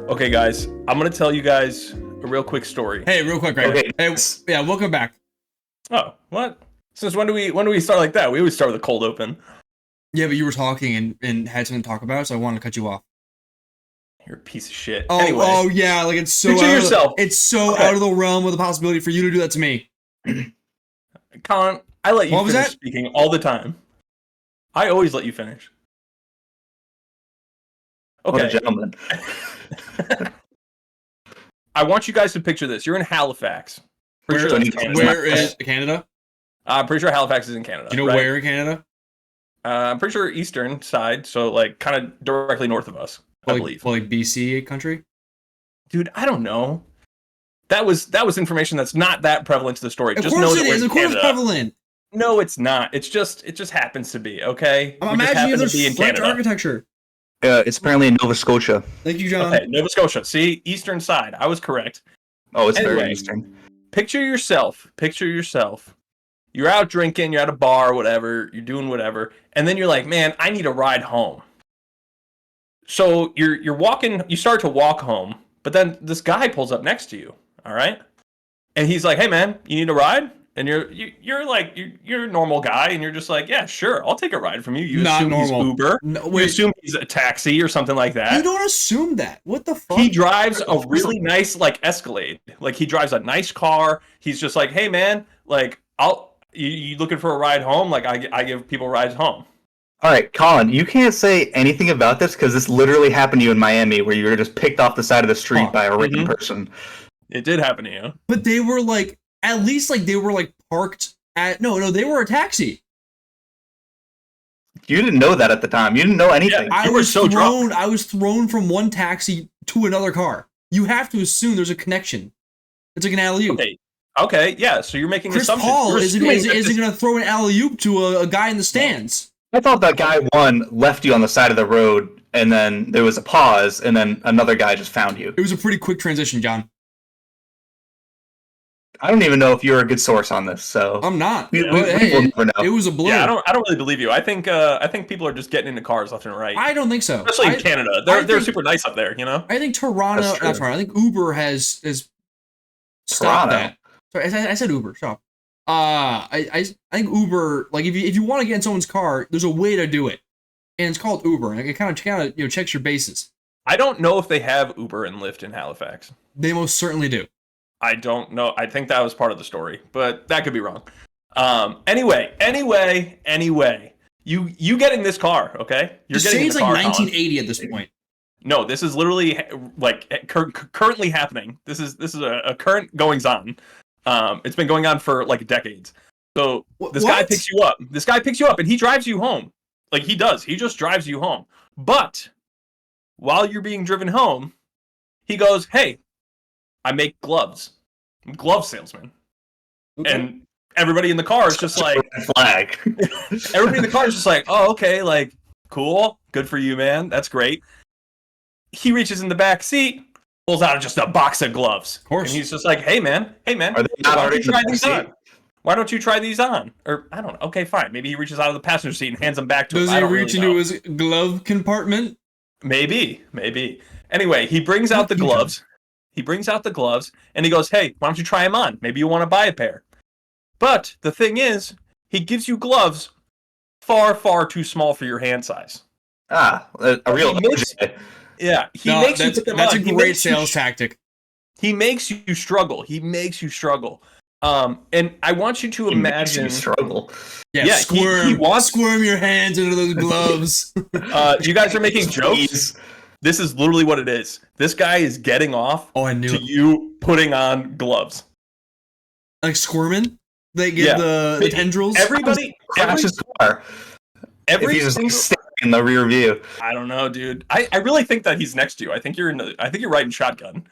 Okay, guys, I'm gonna tell you guys a real quick story. Hey, real quick, right? Okay. Hey, yeah, welcome back. Oh, what? Since when do we start like that? We always start with a cold open. Yeah, but you were talking and had something to talk about, so I wanted to cut you off. You're a piece of shit. Oh, Anyway, oh yeah, like it's so picture out yourself. It's so Okay. out of the realm of the possibility for you to do that to me. Colin, I let you What was finish that? speaking all the time. I always let you finish. What a Okay. gentleman. I want you guys to picture this. You're in Halifax. Pretty sure that's Canada. Where is Canada? I'm pretty sure Halifax is in Canada. Do you know right? where in Canada? I'm pretty sure eastern side, so like kind of directly north of us, I believe. Well, like BC country? Dude, I don't know. That was information that's not that prevalent to the story. Of Just course know it that we're is. in Of course it's Canada. prevalent. No, it's not. It just happens to be, okay? I'm We just imagining happen there's to be in French Canada. architecture. It's apparently in Nova Scotia. Thank you, John. Okay, Nova Scotia. See, eastern side. I was correct. Oh, it's Anyway. very eastern. Picture yourself. You're out drinking, you're at a bar, whatever, you're doing whatever, and then you're like, man, I need a ride home. So you're walking, you start to walk home, but then this guy pulls up next to you, all right? And he's like, hey man, you need a ride? And you're a normal guy, and you're just like, yeah, sure, I'll take a ride from you. You Not assume normal. he's Uber. No, You wait, assume he's a taxi or something like that. you don't assume that. What the fuck? He drives a really nice like Escalade. Like he drives a nice car. He's just like, hey man, like you looking for a ride home? Like I give people rides home. All right, Colin, you can't say anything about this because this literally happened to you in Miami, where you were just picked off the side of the street by a random person. It did happen to you. But they were like, at least like they were like parked at no, they were a taxi. You didn't know that at the time. You didn't know anything. You were so drunk. I was thrown from one taxi to another car. You have to assume there's a connection. It's like an alley-oop. Okay, yeah. So you're making Chris assumptions. Paul You're isn't assuming that going this- to throw an alley-oop to a guy in the stands. I thought that guy one left you on the side of the road, and then there was a pause, and then another guy just found you. It was a pretty quick transition, John. I don't even know if you're a good source on this, so I'm not. we But, will hey, never know. it was a blur. Yeah, I don't really believe you. I think people are just getting into cars left and right. I don't think so. Especially in Canada. I They're think- super nice up there, you know? I think Toronto. That's true. Not Toronto. I think Uber has stopped Toronto. that. Sorry, I said Uber. Stop. I think Uber, like if you want to get in someone's car, there's a way to do it, and it's called Uber. And it kind of checks your bases. I don't know if they have Uber and Lyft in Halifax. They most certainly do. I don't know. I think that was part of the story, but that could be wrong. Anyway, you get in this car, okay? You're This getting in seems the like car, Colin. 1980 at this point. No, this is literally like currently happening. This is a current goings on. It's been going on for like decades. So this guy What? picks you up. This guy picks you up and he drives you home. Like he does. He just drives you home. But while you're being driven home, he goes, "Hey, I make gloves. I'm a glove salesman." Okay. And everybody in the car is just like, flag. everybody in the car is just like, "Oh, okay, like cool, good for you, man. That's great." He reaches in the back seat, pulls out just a box of gloves. Of course. And he's just like, hey man, Are they not why don't already you in the try back these seat? on? Why don't you try these on? Or I don't know. Okay, fine. Maybe he reaches out of the passenger seat and hands them back to him. Does I he don't reach really into know. his glove compartment? Maybe. Anyway, he brings out the gloves. He brings out the gloves and he goes, hey, why don't you try them on? Maybe you want to buy a pair. But the thing is, he gives you gloves far, far too small for your hand size. A real He makes- OJ. Yeah, he No, makes you that's put them a on. He great makes you sales tactic. He makes you struggle. And I want you to He makes imagine. you struggle. Yeah, Yeah, squirm, he wants- squirm your hands into those gloves. You guys are making jokes. Please. This is literally what it is. This guy is getting off Oh, I knew to it. you putting on gloves. Like squirming? They give Yeah. the tendrils? Everybody, Crash his car. If every he's just single, standing in the rear view. I don't know, dude. I really think that he's next to you. I think you're riding shotgun.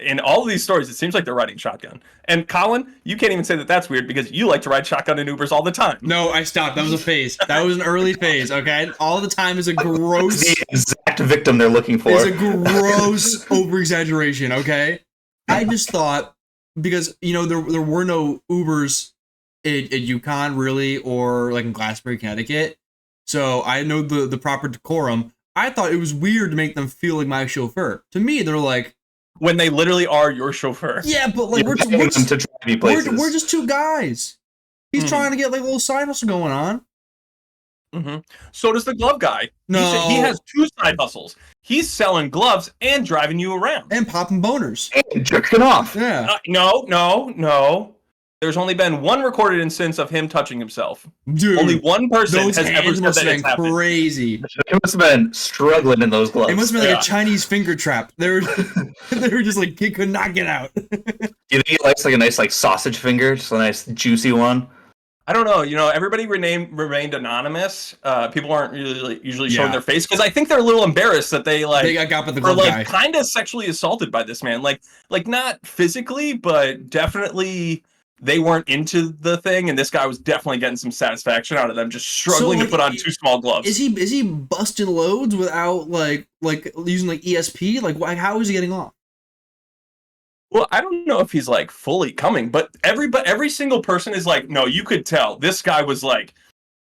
In all of these stories, it seems like they're riding shotgun. And Colin, you can't even say that that's weird because you like to ride shotgun in Ubers all the time. No, I stopped. That was a phase. That was an early phase, okay? All the time is a gross... The exact victim they're looking for. It's a gross over-exaggeration, okay? I just thought, because, there were no Ubers in Yukon, really, or like in Glassbury, Connecticut. So I know the proper decorum. I thought it was weird to make them feel like my chauffeur. To me, they're like, when they literally are your chauffeur. yeah, but like You're paying them to drive you places. we're just two guys. He's trying to get like a little side hustle going on. Mm-hmm. So does the glove guy. No, He has 2 side hustles. He's selling gloves and driving you around. and popping boners. And jerking off. Yeah. No. There's only been 1 recorded instance of him touching himself. Dude, Only 1 person those has ever hands said must that have it's been happened. crazy. It must have been struggling in those gloves. It must have been like Yeah. a Chinese finger trap. They were just like, he could not get out. You think he likes like a nice like sausage finger, just a nice juicy one? I don't know. Everybody remained anonymous. People aren't usually showing Yeah. their face because I think they're a little embarrassed that they got by the were glove guy. kind of sexually assaulted by this man. Like not physically, but definitely they weren't into the thing, and this guy was definitely getting some satisfaction out of them just struggling to put on 2 small gloves. Is he busting loads without like using like ESP? Like how is he getting off? Well, I don't know if he's like fully coming, but every single person is like, no, you could tell this guy was like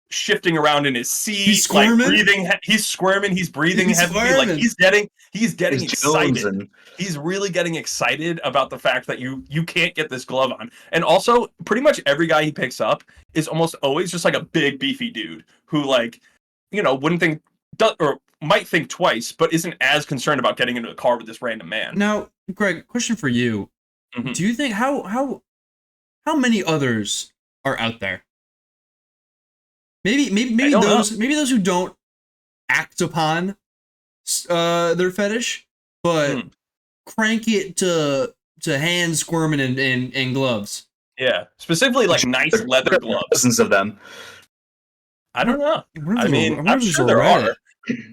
shifting around in his seat, He's like squirming? breathing. He's squirming. He's breathing He's heavily. squirming. Like he's getting He's excited. jonesing. He's really getting excited about the fact that you can't get this glove on. And also, pretty much every guy he picks up is almost always just like a big beefy dude who wouldn't think or might think twice, but isn't as concerned about getting into a car with this random man. Now, Greg, question for you: Mhm. Do you think how many others are out there? Maybe those who don't act upon their fetish, but crank it to hand squirming and gloves. Yeah, specifically like nice leather gloves. Dozens of them. I don't know. I mean, I'm sure there are.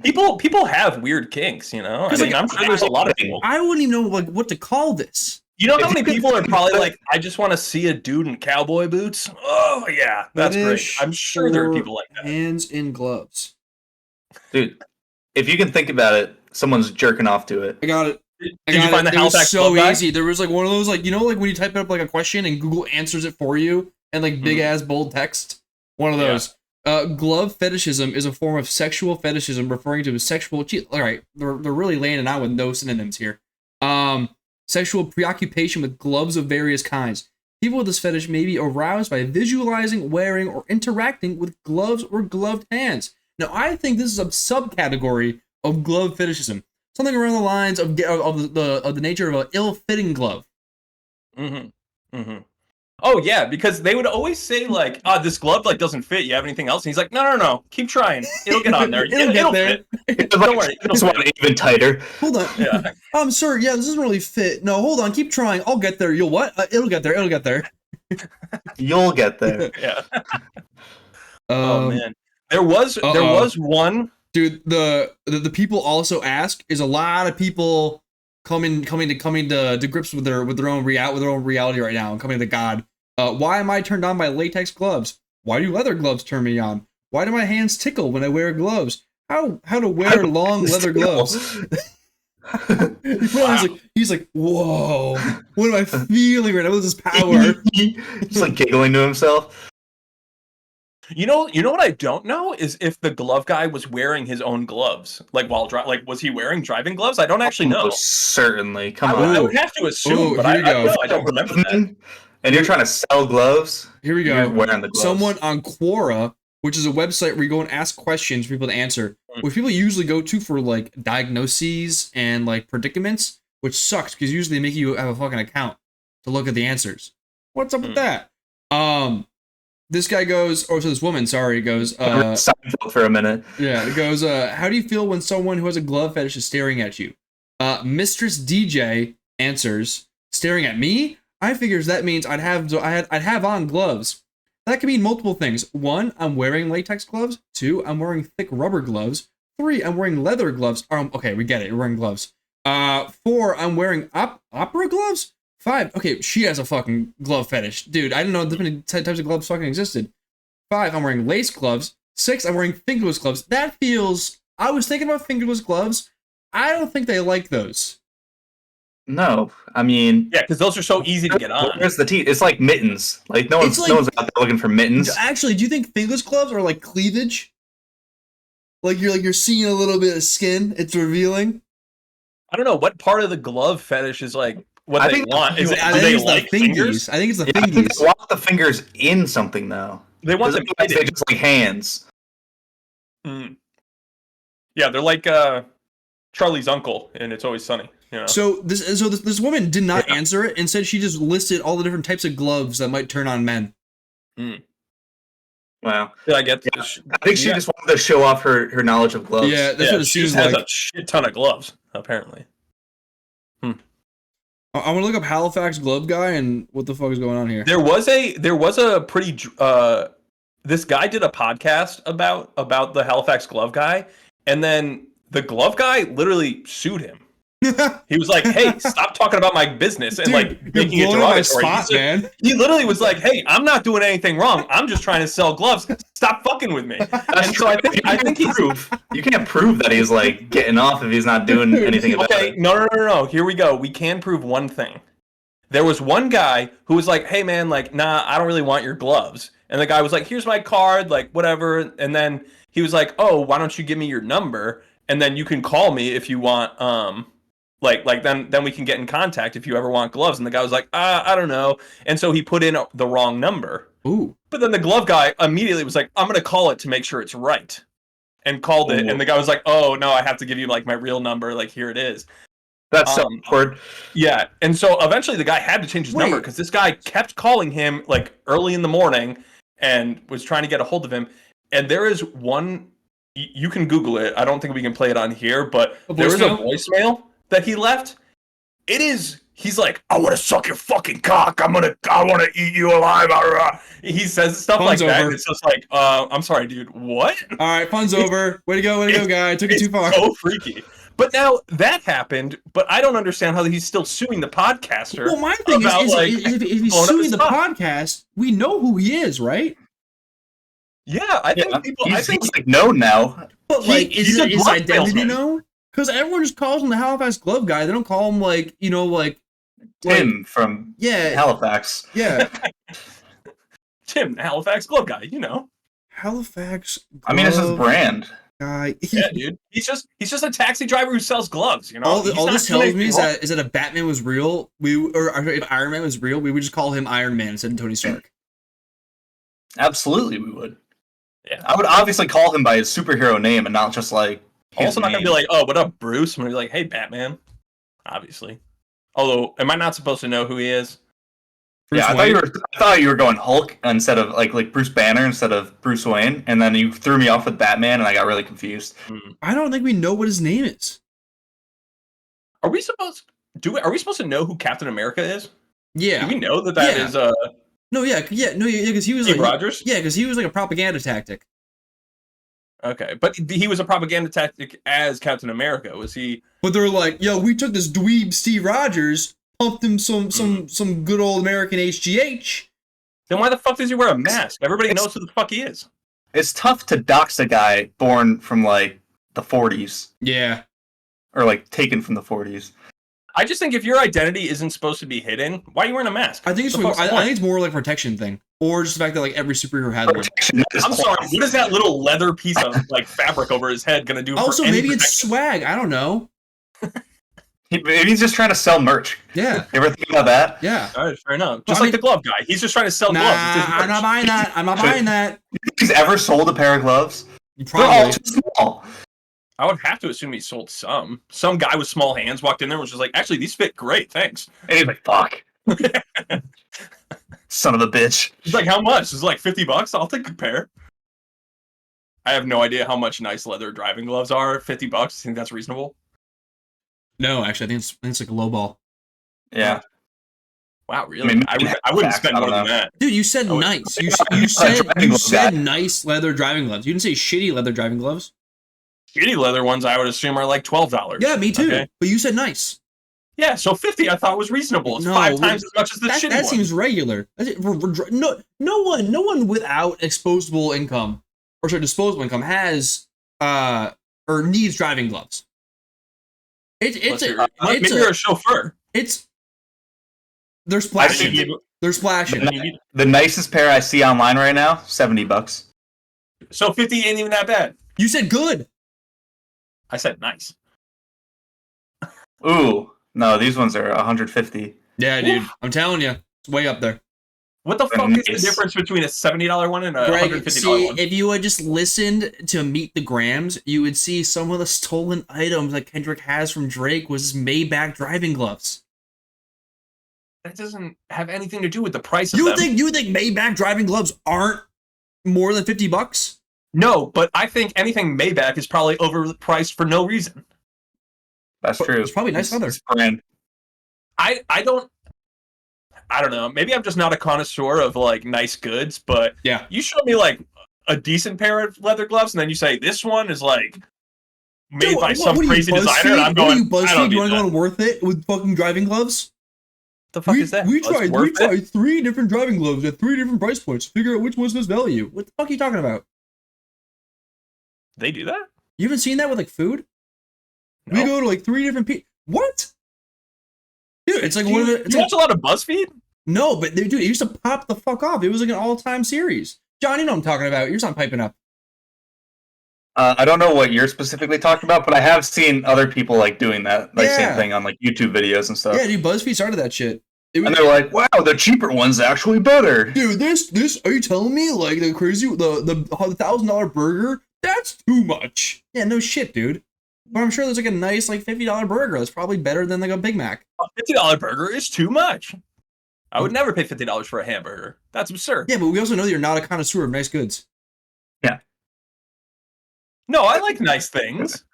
People have weird kinks, I mean, I'm sure there's a lot of people. I wouldn't even know like what to call this. You know how many people are probably like, I just want to see a dude in cowboy boots? Oh, yeah, that's great. I'm sure there are people like that. Hands in gloves. Dude, if you can think about it, someone's jerking off to it. I got it. Did you find the Halifax so Glove Guy? easy. There was like one of those like when you type up like a question and Google answers it for you and like big ass bold text. One of those. Glove fetishism is a form of sexual fetishism referring to a sexual. All right, they're really laying it out with no synonyms here. Sexual preoccupation with gloves of various kinds. People with this fetish may be aroused by visualizing, wearing, or interacting with gloves or gloved hands. Now, I think this is a subcategory of glove fetishism. Something around the lines of the nature of an ill-fitting glove. Oh yeah, because they would always say like, this glove like doesn't fit. You have anything else? And he's like, no, keep trying. It'll get on there. It'll there. fit. Don't worry. Just want it even tighter. Hold on. Yeah. Sir, this doesn't really fit. No, hold on. Keep trying. I'll get there. You'll what? It'll get there. It'll get there. You'll get there. Yeah. Oh man, there was one. Dude, the people also ask is a lot of people coming to grips with their own reality right now and coming to God. Why am I turned on by latex gloves? Why do leather gloves turn me on? Why do my hands tickle when I wear gloves? How to wear long leather gloves? He's like, whoa! What am I feeling right now? What is this power? Just like giggling to himself. You know what I don't know is if the glove guy was wearing his own gloves, like while was he wearing driving gloves? I don't actually know. Certainly, come on. I would have to assume, but I don't remember that. And you're trying to sell gloves. Here we go. You're wearing the gloves. Someone on Quora, which is a website where you go and ask questions for people to answer, which people usually go to for like diagnoses and like predicaments, which sucks because usually they make you have a fucking account to look at the answers. What's up with that? This guy goes, so this woman, sorry, goes, Seinfeld for a minute. Yeah, it goes, how do you feel when someone who has a glove fetish is staring at you? Mistress DJ answers, staring at me? I figures that means I'd have on gloves. That could mean multiple things. 1, I'm wearing latex gloves. 2, I'm wearing thick rubber gloves. 3, I'm wearing leather gloves. Okay, we get it, you're wearing gloves. 4, I'm wearing opera gloves. 5, okay, she has a fucking glove fetish. Dude, I didn't know this many types of gloves fucking existed. 5, I'm wearing lace gloves. 6, I'm wearing fingerless gloves. That feels... I was thinking about fingerless gloves. I don't think they like those. No, I mean... Yeah, because those are so easy to get on. Where's the teeth? It's like mittens. Like, no one's out there looking for mittens. Actually, do you think fingerless gloves are like cleavage? Like you're seeing a little bit of skin. It's revealing. I don't know what part of the glove fetish is like what I they think want. Is it, I do think they it's like the fingers? fingies. I think it's the Yeah, I think fingies. they want the fingers in something though. They want them Otherwise they hidden. just like hands. Mm. Yeah, they're like Charlie's uncle, and It's Always Sunny. You know. So this woman did not answer it. Instead, she just listed all the different types of gloves that might turn on men. Mm. Wow. Did I get? Yeah. I think she just wanted to show off her knowledge of gloves. Yeah, that's what it she seems just has like. a shit ton of gloves, apparently. I want to look up Halifax Glove Guy and what the fuck is going on here. There was a pretty this guy did a podcast about the Halifax Glove Guy, and then the glove guy literally sued him. He was like, "Hey, stop talking about my business," and Dude, like making it blowing my derogatory. spot, man. He literally was like, "Hey, I'm not doing anything wrong. I'm just trying to sell gloves. Stop fucking with me." And so I think he's you can't prove that he's like getting off if he's not doing anything about okay. it. No. Here we go. We can prove one thing. There was one guy who was like, "Hey man, like, nah, I don't really want your gloves." And the guy was like, "Here's my card, like, whatever." And then he was like, "Oh, why don't you give me your number? And then you can call me if you want, like then we can get in contact if you ever want gloves." And the guy was like, I don't know. And so he put in the wrong number. Ooh. But then the glove guy immediately was like, "I'm going to call it to make sure it's right." And called it. And the guy was like, "Oh, no, I have to give you like my real number. Like, here it is." That's so awkward. Yeah. And so eventually the guy had to change his number because this guy kept calling him like early in the morning and was trying to get a hold of him. And there is one, you can Google it. I don't think we can play it on here, but there is a voicemail that he left. He's like, "I want to suck your fucking cock. I want to eat you alive." He says stuff like that. And it's just like, I'm sorry, dude. What? All right, fun's over. Way to go, guy. Took it too far. So freaky. But now that happened, but I don't understand how he's still suing the podcaster. Well, my thing is if he's suing the podcast, we know who he is, right? Yeah, I think people. He's, I think he's like known now. But like, is his identity salesman. known? Because everyone just calls him the Halifax Glove Guy. They don't call him like Tim from Halifax. Yeah. Tim, Halifax Glove Guy. You know, Halifax. I mean, it's his brand. Guy. Yeah, dude. He's just a taxi driver who sells gloves. You know. All this tells me is that if Batman was real, if Iron Man was real, we would just call him Iron Man instead of Tony Stark. Absolutely, we would. Yeah. I would obviously call him by his superhero name and not just like. Also, not gonna be like, "Oh, what up, Bruce?" I'm gonna be like, "Hey, Batman." Obviously. Although, am I not supposed to know who he is? Bruce I thought you were going Hulk instead of like Bruce Banner instead of Bruce Wayne, and then you threw me off with Batman, and I got really confused. I don't think we know what his name is. Are we supposed to know who Captain America is? Yeah. Do we know that is No, because he was Steve like Rogers? Yeah, because he was like a propaganda tactic. Okay, but he was a propaganda tactic as Captain America. Was he? But they're like, "Yo, we took this dweeb Steve Rogers, pumped him some good old American HGH." Then why the fuck does he wear a mask? Everybody knows who the fuck he is. It's tough to dox a guy born from like the 40s. Yeah. Or like taken from the 40s. I just think if your identity isn't supposed to be hidden, why are you wearing a mask? I think it's more like a protection thing, or just the fact that like every superhero had one. I'm sorry. What is that little leather piece of like fabric over his head gonna do? Also, for maybe it's swag. I don't know. Maybe he's just trying to sell merch. Yeah. You ever think about that? Yeah. All right, fair enough. Just like the glove guy. He's just trying to sell gloves. It's his merch. I'm not buying that. I'm not buying that. You think he's ever sold a pair of gloves? Probably. They're all too small. I would have to assume he sold some. Some guy with small hands walked in there and was just like, "Actually, these fit great, thanks." And he's like, "Fuck." Son of a bitch. He's like, "How much?" It's like $50. I'll take a pair. I have no idea how much nice leather driving gloves are. $50. I think that's reasonable. No, actually, I think it's like a low ball. Yeah. Wow, really? I wouldn't spend more than that. Dude, you said nice. You said nice leather driving gloves. You didn't say shitty leather driving gloves. Shitty leather ones, I would assume, are like $12. Yeah, me too. Okay? But you said nice. Yeah, so 50 I thought was reasonable. It's 5 times as much as the shitty one. That seems regular. No one without disposable income has or needs driving gloves. Maybe you're a chauffeur. They're splashing. They're splashing. The nicest pair I see online right now, $70. So 50 ain't even that bad. You said good. I said nice. Ooh, no, these ones are 150. Yeah, dude. Oof. I'm telling you, it's way up there. What the fuck is the Nice. difference between a $70 one and a Greg, $150 see, one? if you had just listened to Meet the Grams, you would see some of the stolen items that Kendrick has from Drake was his Maybach driving gloves. That doesn't have anything to do with the price of You them. think Maybach driving gloves aren't more than $50? No, but I think anything Maybach is probably overpriced for no reason. That's true. It's probably nice leather. It's brand. I don't know. Maybe I'm just not a connoisseur of like nice goods, but Yeah. you show me like a decent pair of leather gloves, and then you say this one is like made Dude, by some what are you, crazy designer. And I'm What are you, going, I BuzzFeed? don't You want need to go that. on Worth It with fucking driving gloves? What the fuck is that? We Oh, it's tried Worth It? 3 different driving gloves at 3 different price points to figure out which one's best value. What the fuck are you talking about? They do that? You haven't seen that with like food? No. We go to like 3 different What? Dude, it's like Do one of you, the. It's you like, watch a lot of BuzzFeed? no, but dude, it used to pop the fuck off. It was like an all-time series. John, you know what I'm talking about. You're not piping up. I don't know what you're specifically talking about, but I have seen other people like doing that, like same Yeah. thing on like YouTube videos and stuff. Yeah, dude, BuzzFeed started that shit. It was, And they're like, "Wow, the cheaper one's actually better." dude, this, are you telling me like the crazy, the $1,000 burger? That's too much. Yeah, no shit, dude. But I'm sure there's like a nice like $50 burger that's probably better than like a Big Mac. A $50 burger is too much. I would never pay $50 for a hamburger. That's absurd. Yeah, but we also know that you're not a connoisseur of nice goods. No, I like nice things.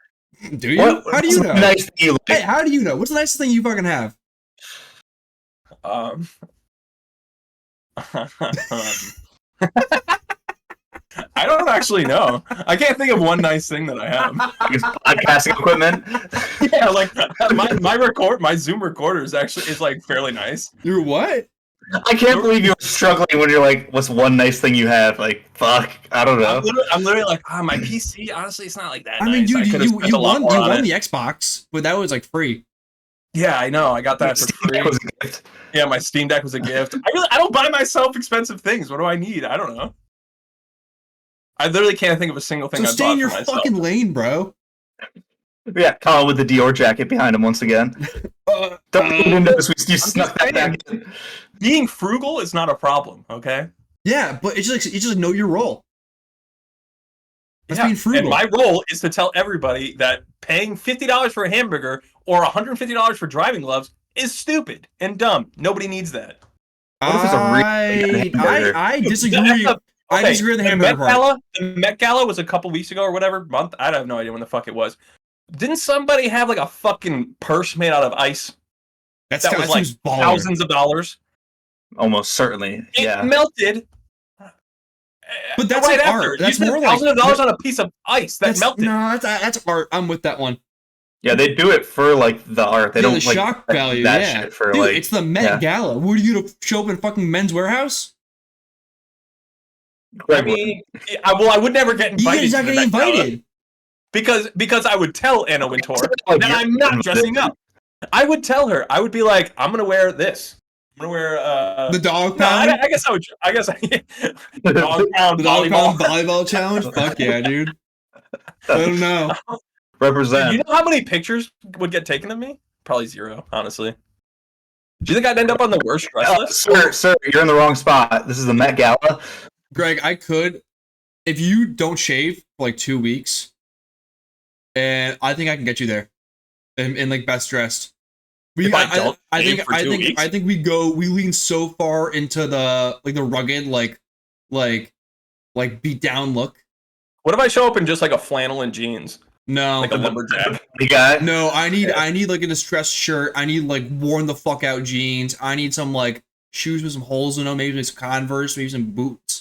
Do you? How do you know? Nice thing you like? Hey, how do you know? What's the nicest thing you fucking have? I don't actually know. I can't think of one nice thing that I have. Use podcasting equipment. Yeah, like my Zoom recorder is like fairly nice. You're what? I can't believe you're struggling when you're like, "What's one nice thing you have?" Like, fuck, I don't know. I'm literally like, my PC. Honestly, it's not like that. I mean, nice. dude, could've spent you a lot won more on it. the Xbox, but that was like free. Yeah, I know. I got that for free. Was a gift. Yeah, my Steam Deck was a gift. I don't buy myself expensive things. What do I need? I don't know. I literally can't think of a single thing So I stay bought in your for myself. fucking lane, bro. Yeah, Colin with the Dior jacket behind him once again. Don't even notice you snuck that back in. Being frugal is not a problem, okay? Yeah, but it's just know your role. That's Yeah, being frugal. and my role is to tell everybody that paying $50 for a hamburger or $150 for driving gloves is stupid and dumb. Nobody needs that. What if it's a really good hamburger? I disagree. I disagree with the hamburger part. The Met Gala was a couple weeks ago or whatever month. I have no idea when the fuck it was. Didn't somebody have like a fucking purse made out of ice That's that was like baller. thousands of dollars? Almost certainly, It yeah. melted. But that's right like after. art. That's you more spent like thousands of dollars on a piece of ice that melted. No, that's art. I'm with that one. Yeah, they do it for like the art. They Yeah, don't the like shock value. that Yeah, shit for dude, like. it's the Met Gala. What are you gonna show up in fucking Men's Warehouse? I mean, I would never get invited. He's not to the getting Met Gala invited. because I would tell Anna Wintour Like, that I'm not dressing up. I would tell her. I would be like, I'm gonna wear this. I'm gonna wear The dog No, pound. I guess I would. I guess dog pound The dog volleyball. pound volleyball challenge. Fuck yeah, dude. I don't know. Represent. You know how many pictures would get taken of me? Probably 0, honestly. Do you think I'd end up on the worst dress list? Sir, you're in the wrong spot. This is the Met Gala. Greg, I could, if you don't shave for like 2 weeks, and I think I can get you there, in like best dressed. If I don't shave for 2 weeks? I think we lean so far into the like the rugged like beat down look. What if I show up in just like a flannel and jeans, No, like a lumberjack? The guy. no, I need like a distressed shirt. I need like worn the fuck out jeans. I need some like shoes with some holes in them. Maybe some Converse, maybe some boots.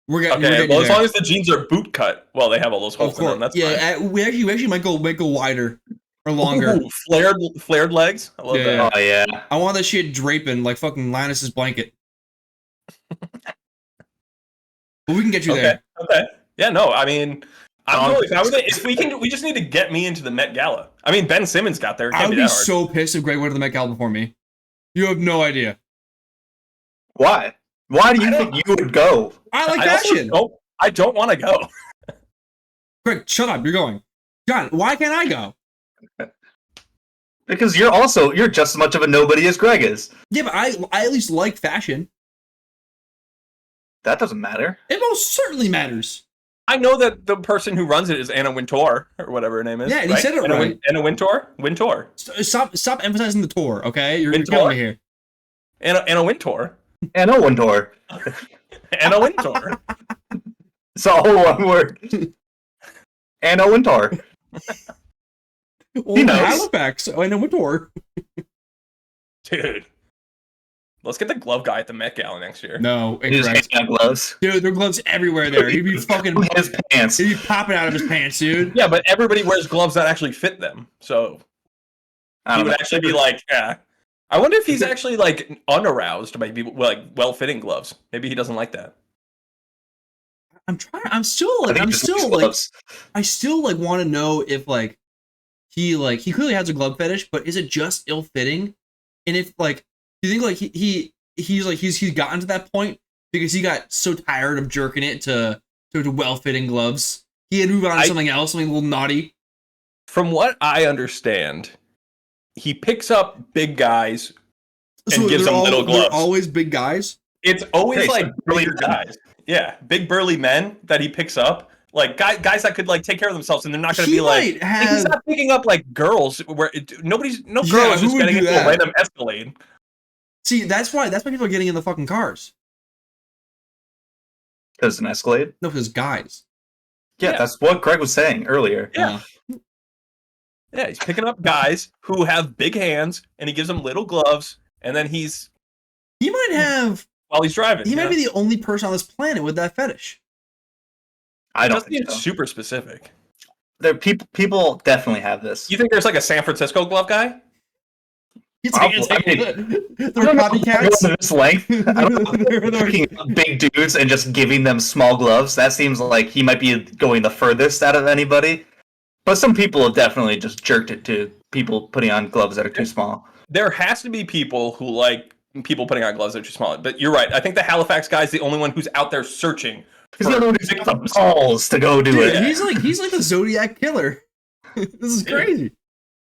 We're getting Okay, well, as there. long as the jeans are boot cut, well, they have all those Of holes in them. course, That's fine. yeah. We actually might go wider or longer. Ooh, flared legs. I love Yeah. that. Oh yeah. I want that shit draping like fucking Linus's blanket. But we can get you there. Okay. Yeah. No. I mean, I'm totally fine with it. If we just need to get me into the Met Gala. I mean, Ben Simmons got there. It I can't would be be that hard. so pissed if Greg went to the Met Gala before me. You have no idea. Why? Why do I you don't- think you would go? I like I also fashion. don't. I don't want to go. Greg, shut up. You're going. John, why can't I go? Because you're just as much of a nobody as Greg is. Yeah, but I at least like fashion. That doesn't matter. It most certainly matters. I know that the person who runs it is Anna Wintour, or whatever her name is. Yeah, and he said it right. Anna Wintour? Wintour. Stop emphasizing the tour, okay? You're Wintour? killing me here. Anna Wintour. Anna Wintour. Anna Wintour. It's all one word. Anna Wintour. Well, Halifax, Anna Wintour. Dude. Let's get the glove guy at the Met Gala next year. No, He's incorrect. hanging out gloves. Dude, there are gloves everywhere there. He'd be fucking... His pants. He'd be popping out of his pants, dude. Yeah, but everybody wears gloves that actually fit them. So he would actually be like, yeah. I wonder if he's actually like unaroused by people like well-fitting gloves. Maybe he doesn't like that. I still want to know if like he clearly has a glove fetish, but is it just ill-fitting? And if like do you think like he's gotten to that point because he got so tired of jerking it to well-fitting gloves, he had to move on to something else, something a little naughty. From what I understand, he picks up big guys and gives them little gloves. They're always big guys? It's always like bigger guys. Yeah, big burly men that he picks up. Like guys that could like take care of themselves, and they're not going to be like he's not picking up like girls where no girl is just getting into a random Escalade. See, that's why people are getting in the fucking cars. Because an Escalade? No, because guys. Yeah, that's what Greg was saying earlier. Yeah. Yeah, he's picking up guys who have big hands, and he gives them little gloves, and then he might have while he's driving. He might be the only person on this planet with that fetish. I don't think so. Super specific. There people definitely have this. You think there's like a San Francisco glove guy? They're copycats. This length. I don't know. Picking up big dudes and just giving them small gloves. That seems like he might be going the furthest out of anybody. But some people have definitely just jerked it to people putting on gloves that are too small. There has to be people who like people putting on gloves that are too small. But you're right. I think the Halifax guy is the only one who's out there searching. He's the one who's got the balls to go do it. Yeah. He's like the Zodiac killer. This is crazy.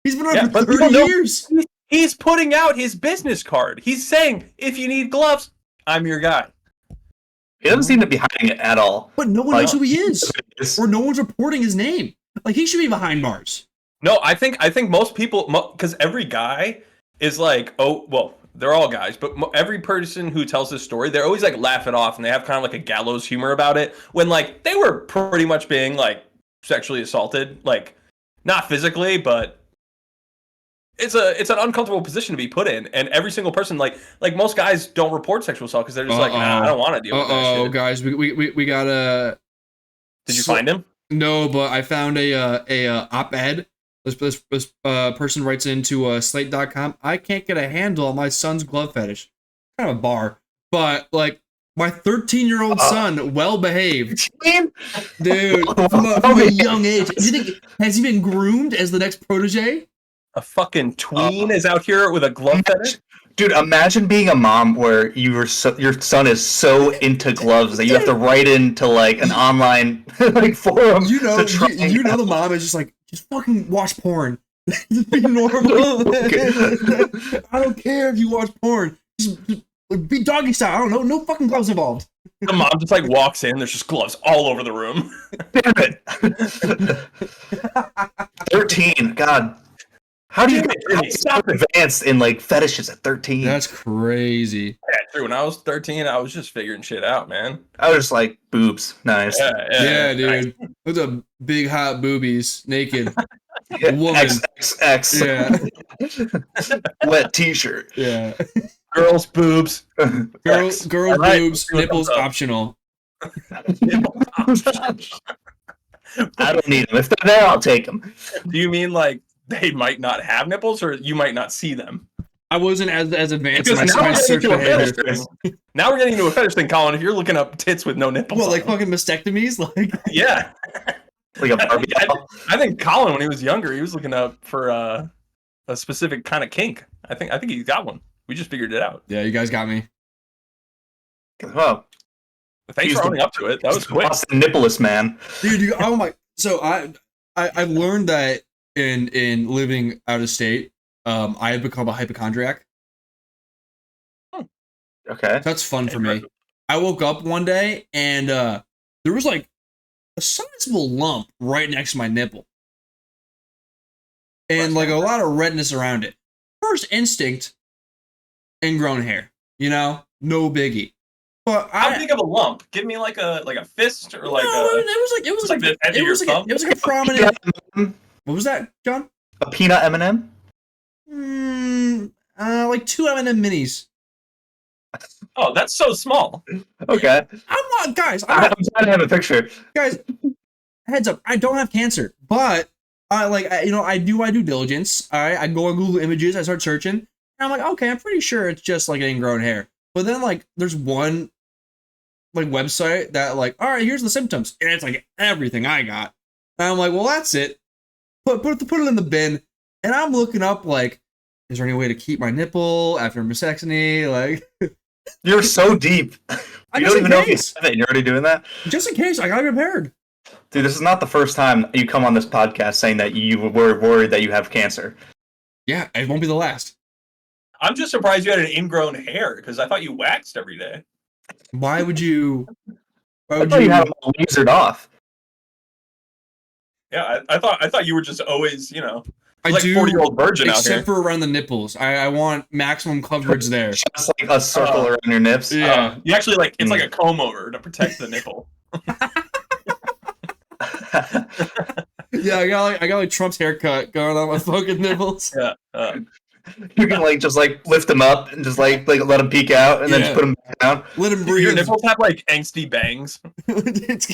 He's been around for 30 years. He's putting out his business card. He's saying, if you need gloves, I'm your guy. He doesn't seem to be hiding it at all. But no one knows who he is. Or no one's reporting his name. Like, he should be behind bars. No, I think most people, because every guy is like, oh, well, they're all guys, but every person who tells this story, they're always like laugh it off, and they have kind of like a gallows humor about it, when like they were pretty much being like sexually assaulted, like not physically, but it's an uncomfortable position to be put in, and every single person, like most guys don't report sexual assault because they're just like, nah, I don't want to deal with that shit. Oh, guys, we gotta. Did you find him? No, but I found a op-ed. This person writes into Slate.com. I can't get a handle on my son's glove fetish. Kind of a bar, but like my 13-year-old son, well behaved, dude, from a young age. Do you think has he been groomed as the next protege? A fucking tween is out here with a glove fetish. Dude, imagine being a mom where your son is so into gloves that you have to write into like an online like forum. You know the mom is just like, just fucking watch porn. Be normal. I don't care if you watch porn. Just be doggy style. I don't know. No fucking gloves involved. The mom just like walks in. There's just gloves all over the room. Damn it. 13. God. How do you get so advanced in like fetishes at 13? That's crazy. Yeah, true. When I was 13, I was just figuring shit out, man. I was just like, boobs. Nice. Yeah, dude. Those are big hot boobies, naked. Woman. XXX. Yeah. Wet t-shirt. Yeah. Girls' boobs. Girls' boobs. Nipples optional. I don't need them. If they're there, I'll take them. Do you mean like they might not have nipples, or you might not see them? I wasn't as advanced in my search behavior. Now we're getting into a fetish thing, Colin. If you're looking up tits with no nipples, well, like fucking mastectomies, like yeah, like a Barbie doll. I think Colin, when he was younger, he was looking up for a specific kind of kink. I think he's got one. We just figured it out. Yeah, you guys got me. Well, Thanks for owning up to it. That was quick. Boston Nippleless man. Dude, oh my! So I've learned that in living out of state, I have become a hypochondriac. Okay. That's fun for me. I woke up one day and there was like a sizable lump right next to my nipple, and like a lot of redness around it. First instinct, ingrown hair. You know, no biggie. But how big of a lump? Give me like a fist or like it was like the edge of your thumb. It was like a prominent. What was that, John? A peanut M&M? Like 2 M&M minis. Oh, that's so small. Okay. I'm not, guys. I'm trying to have a picture. Guys, heads up. I don't have cancer, but I do my due diligence. All right, I go on Google Images. I start searching, and I'm like, okay, I'm pretty sure it's just like ingrown hair. But then like, there's one like website that like, all right, here's the symptoms, and it's like everything I got. And I'm like, well, that's it. Put it in the bin. And I'm looking up like, is there any way to keep my nipple after mastectomy? Like, you're so deep. You don't even know if you have it. You're already doing that. Just in case, I got prepared. Dude, this is not the first time you come on this podcast saying that you were worried that you have cancer. Yeah, it won't be the last. I'm just surprised you had an ingrown hair because I thought you waxed every day. Why would you? I thought you had them all lasered off. Yeah, I thought you were just always, you know, I like do, 40-year-old virgin out here. Except for around the nipples. I want maximum coverage there. Just like a circle around your nips. Yeah. You actually like it's like a comb over to protect the nipple. Yeah, I got like Trump's haircut going on my fucking nipples. Yeah. You can like just like lift them up and just like let them peek out and then just put them back down. Let them breathe. Your nipples have like angsty bangs. It's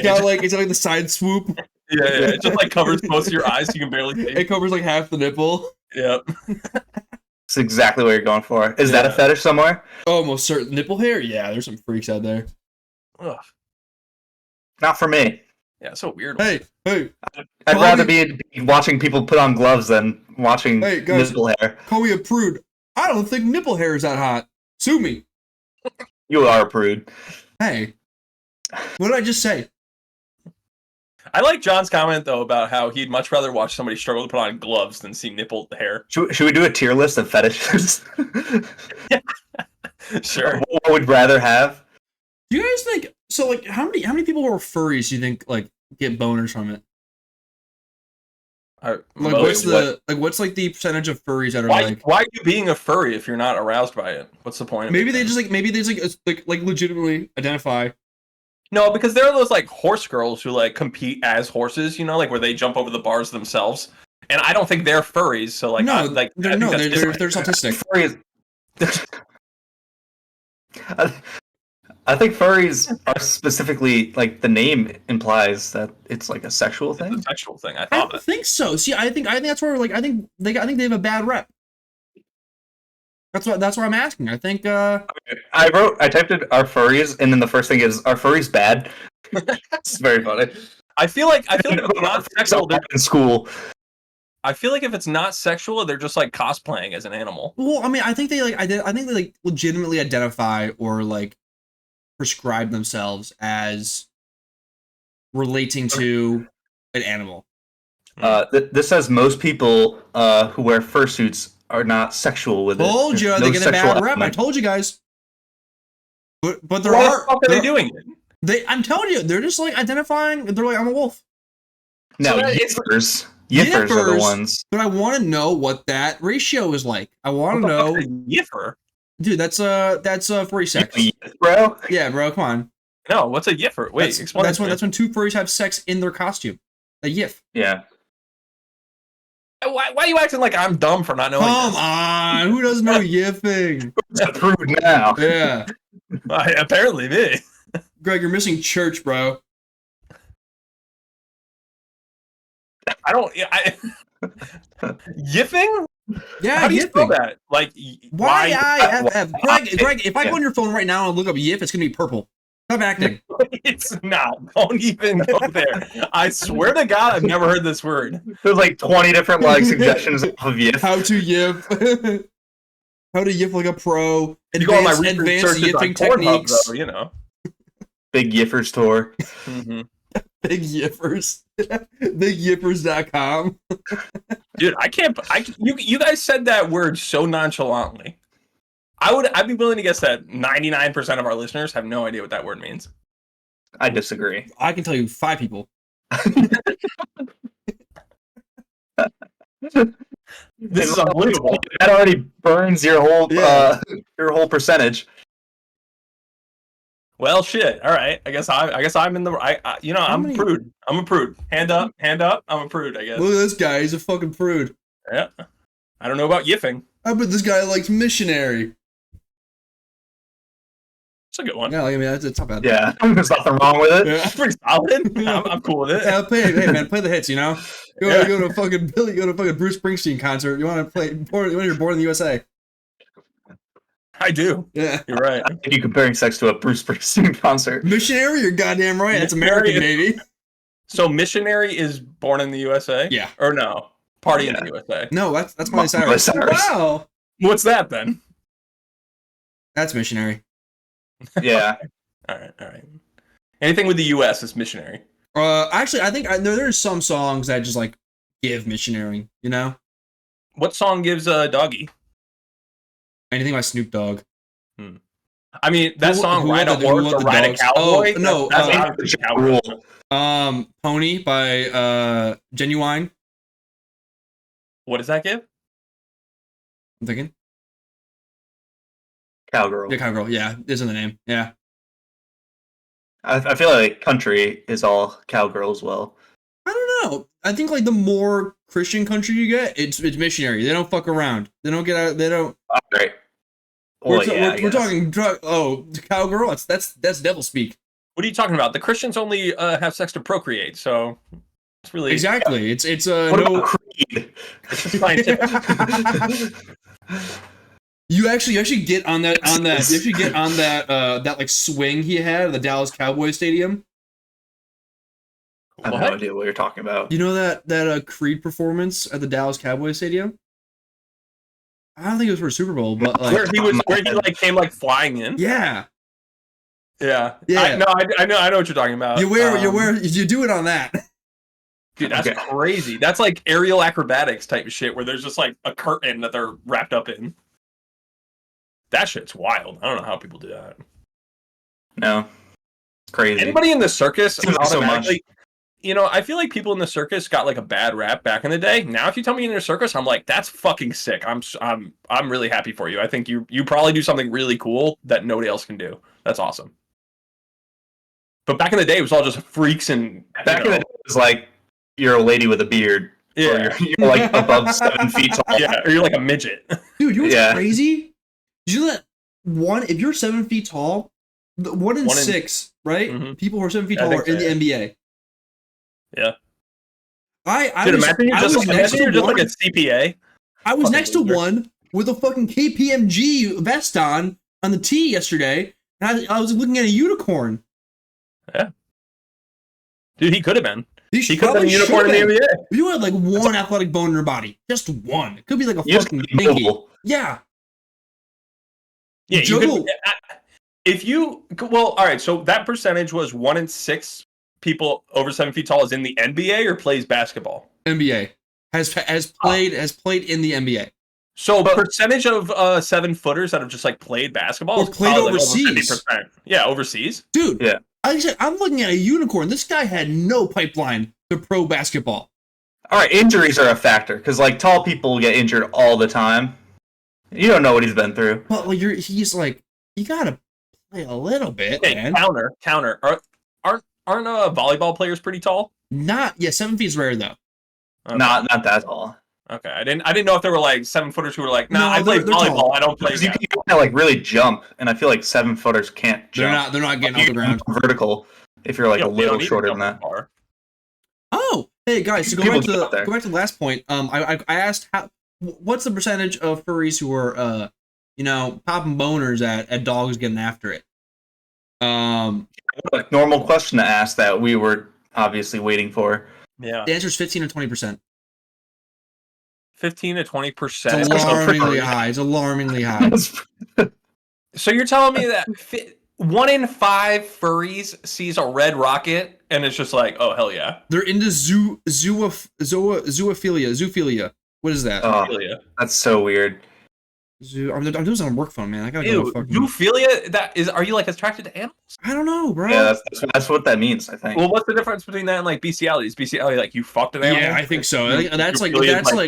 got like the side swoop. Yeah. It just like covers most of your eyes, so you can barely see. It covers like half the nipple. Yep. That's exactly what you're going for. Is that a fetish somewhere? Almost certain. Nipple hair? Yeah, there's some freaks out there. Ugh. Not for me. Yeah, so weird. Hey. I'd rather be watching people put on gloves than watching nipple hair. Call me a prude. I don't think nipple hair is that hot. Sue me. You are a prude. Hey. What did I just say? I like John's comment though about how he'd much rather watch somebody struggle to put on gloves than see nipple hair. Should we do a tier list of fetishes? Yeah. Sure. What would rather have? Do you guys think so? Like, how many people who are furries do you think like get boners from it? What's the percentage of furries that are why are you being a furry if you're not aroused by it? What's the point? Maybe they just legitimately identify. No, because there are those like horse girls who like compete as horses, you know, like where they jump over the bars themselves. And I don't think they're furries, so like they're autistic. Furries. I think furries are specifically like the name implies that it's like a sexual thing. It's a sexual thing. I don't think so. See, I think that's where like I think they have a bad rep. That's what I'm asking. I think I typed in "are furries" and then the first thing is "are furries bad?" It's very funny. I feel like if it's not sexual, they're in school. I feel like if it's not sexual, they're just like cosplaying as an animal. Well, I mean, I think they legitimately identify or like prescribe themselves as relating to an animal. This says most people who wear fursuits are not sexual with it. Told you, they get a bad rep. I told you guys. But there are. What the fuck are they doing it? I'm telling you, they're just like identifying. They're like, I'm a wolf. No, yiffers. Yiffers are the ones. But I want to know what that ratio is like. I want to know. Yiffer? Dude, that's furry sex. Yiff, bro? Yeah, bro, come on. No, what's a yiffer? Wait, explain. That's when two furries have sex in their costume. A yiff. Yeah. Why are you acting like I'm dumb for not knowing Come this? on, who doesn't know yiffing? It's a prude now. Yeah. Apparently me. Greg, you're missing church, bro. Yiffing? Yeah, how do you spell that? Like Y-I-F-F. Greg, if I go on your phone right now and look up yiff, it's gonna be purple. Stop acting. It's not. Don't even go there. I swear to God, I've never heard this word. There's like 20 different like suggestions of yiff. How to yiff. How to yiff like a pro. You go on my Advanced researches on yiffing Pornhub, techniques. though, you know. Big Yiffers tour. Mm-hmm. Big yiffers. BigYippers.com. Dude, you guys said that word so nonchalantly. I'd be willing to guess that 99% of our listeners have no idea what that word means. I disagree. I can tell you 5 people. This is unbelievable. That already burns your whole percentage. Well, shit. All right. I guess I'm in the. I'm a prude. I'm a prude. Hand up. I'm a prude. I guess. Look at this guy. He's a fucking prude. Yeah. I don't know about yiffing. I bet this guy likes missionary. It's a good one. Yeah, I mean that's not bad. Yeah, there's nothing wrong with it. Yeah. That's pretty solid. I'm cool with it. Yeah, hey man, play the hits. You know, go to a fucking Bruce Springsteen concert. You want to play? When you're born in the USA. I do. Yeah, you're right. I think you're comparing sex to a Bruce Springsteen concert. Missionary, you're goddamn right. It's American, baby. So missionary is born in the USA? Yeah. Or no? Party in the USA. No, that's Miley Cyrus. Wow. What's that then? That's missionary. Yeah. All right. Anything with the US is missionary. Actually, I think there's some songs that just like give missionary. You know. What song gives a doggy? Anything by Snoop Dogg. I mean, that song "Ride a Horse" or "Ride a Cowboy." Oh, no, that's the cowboy. Pony by Genuine. What does that give? I'm thinking. Cowgirl. Yeah, Cowgirl. Yeah, is in the name. Yeah. I feel like country is all cowgirl as well. I don't know. I think like the more Christian country you get, it's missionary. They don't fuck around. They don't get out. They don't. All right. Well, we're talking drug. Oh, cowgirl. That's devil speak. What are you talking about? The Christians only have sex to procreate, so it's really exactly. It's what about Creed? It's just scientific. You actually get on that you actually get on that like swing he had at the Dallas Cowboys stadium. I have no idea what you're talking about. You know that Creed performance at the Dallas Cowboys stadium? I don't think it was for a Super Bowl, but like where he like came like flying in. Yeah. Yeah. Yeah. I know what you're talking about. You do it on that. Dude, that's crazy. That's like aerial acrobatics type of shit where there's just like a curtain that they're wrapped up in. That shit's wild. I don't know how people do that. No. It's crazy. Anybody in the circus so much. I feel like people in the circus got like a bad rap back in the day. Now if you tell me in a circus, I'm like, that's fucking sick. I'm really happy for you. I think you probably do something really cool that nobody else can do. That's awesome. But back in the day, it was all just freaks and back in the day, it was like you're a lady with a beard. Yeah, or you're like above 7 feet tall. Yeah, or you're like a midget. Dude, you know what's crazy? Did you know that if you're 7 feet tall, 1 in 6, right? Mm-hmm. People who are 7 feet tall are in the NBA. Yeah. Imagine you're just like a CPA. I was next to one with a fucking KPMG vest on the tee yesterday, and I was looking at a unicorn. Yeah. Dude, he could have been. He could have been a unicorn in the NBA. You had like one athletic bone in your body. Just one. It could be like a fucking binky. Yeah. Yeah, all right, so that percentage was 1 in 6 people over 7 feet tall is in the NBA or plays basketball? NBA. Has played in the NBA. So percentage of 7-footers that have just like played basketball or played overseas. Like over 50%. Yeah, overseas. Dude, yeah. Like I said, I'm looking at a unicorn. This guy had no pipeline to pro basketball. All right, injuries are a factor because like tall people get injured all the time. You don't know what he's been through. But like he's like, you gotta play a little bit, man. Counter. Aren't volleyball players pretty tall? 7 feet is rare though. Okay. Not that tall. Okay, I didn't know if there were like 7-footers who were like, I play volleyball. Tall. I don't play. You can like really jump, and I feel like 7-footers can't jump. They're not getting off the ground vertical. If you're like a little shorter than that. Oh, hey guys, so go back to the last point. I asked what's the percentage of furries who are popping boners at dogs getting after it? A normal question to ask that we were obviously waiting for. Yeah. The answer is 15 or 20%. 15 to 20%. It's alarmingly high. It's alarmingly high. So you're telling me that 1 in 5 furries sees a red rocket and it's just like, oh hell yeah. They're into zoophilia. What is that? Zoophilia. That's so weird. I'm doing this on a work phone, man. I gotta Ew, go. Fucking... zoophilia? Are you like attracted to animals? I don't know, bro. Yeah, that's what that means, I think. Well, what's the difference between that and like bestiality? Is bestiality like you fucked an animal? Yeah, I think so. That's like you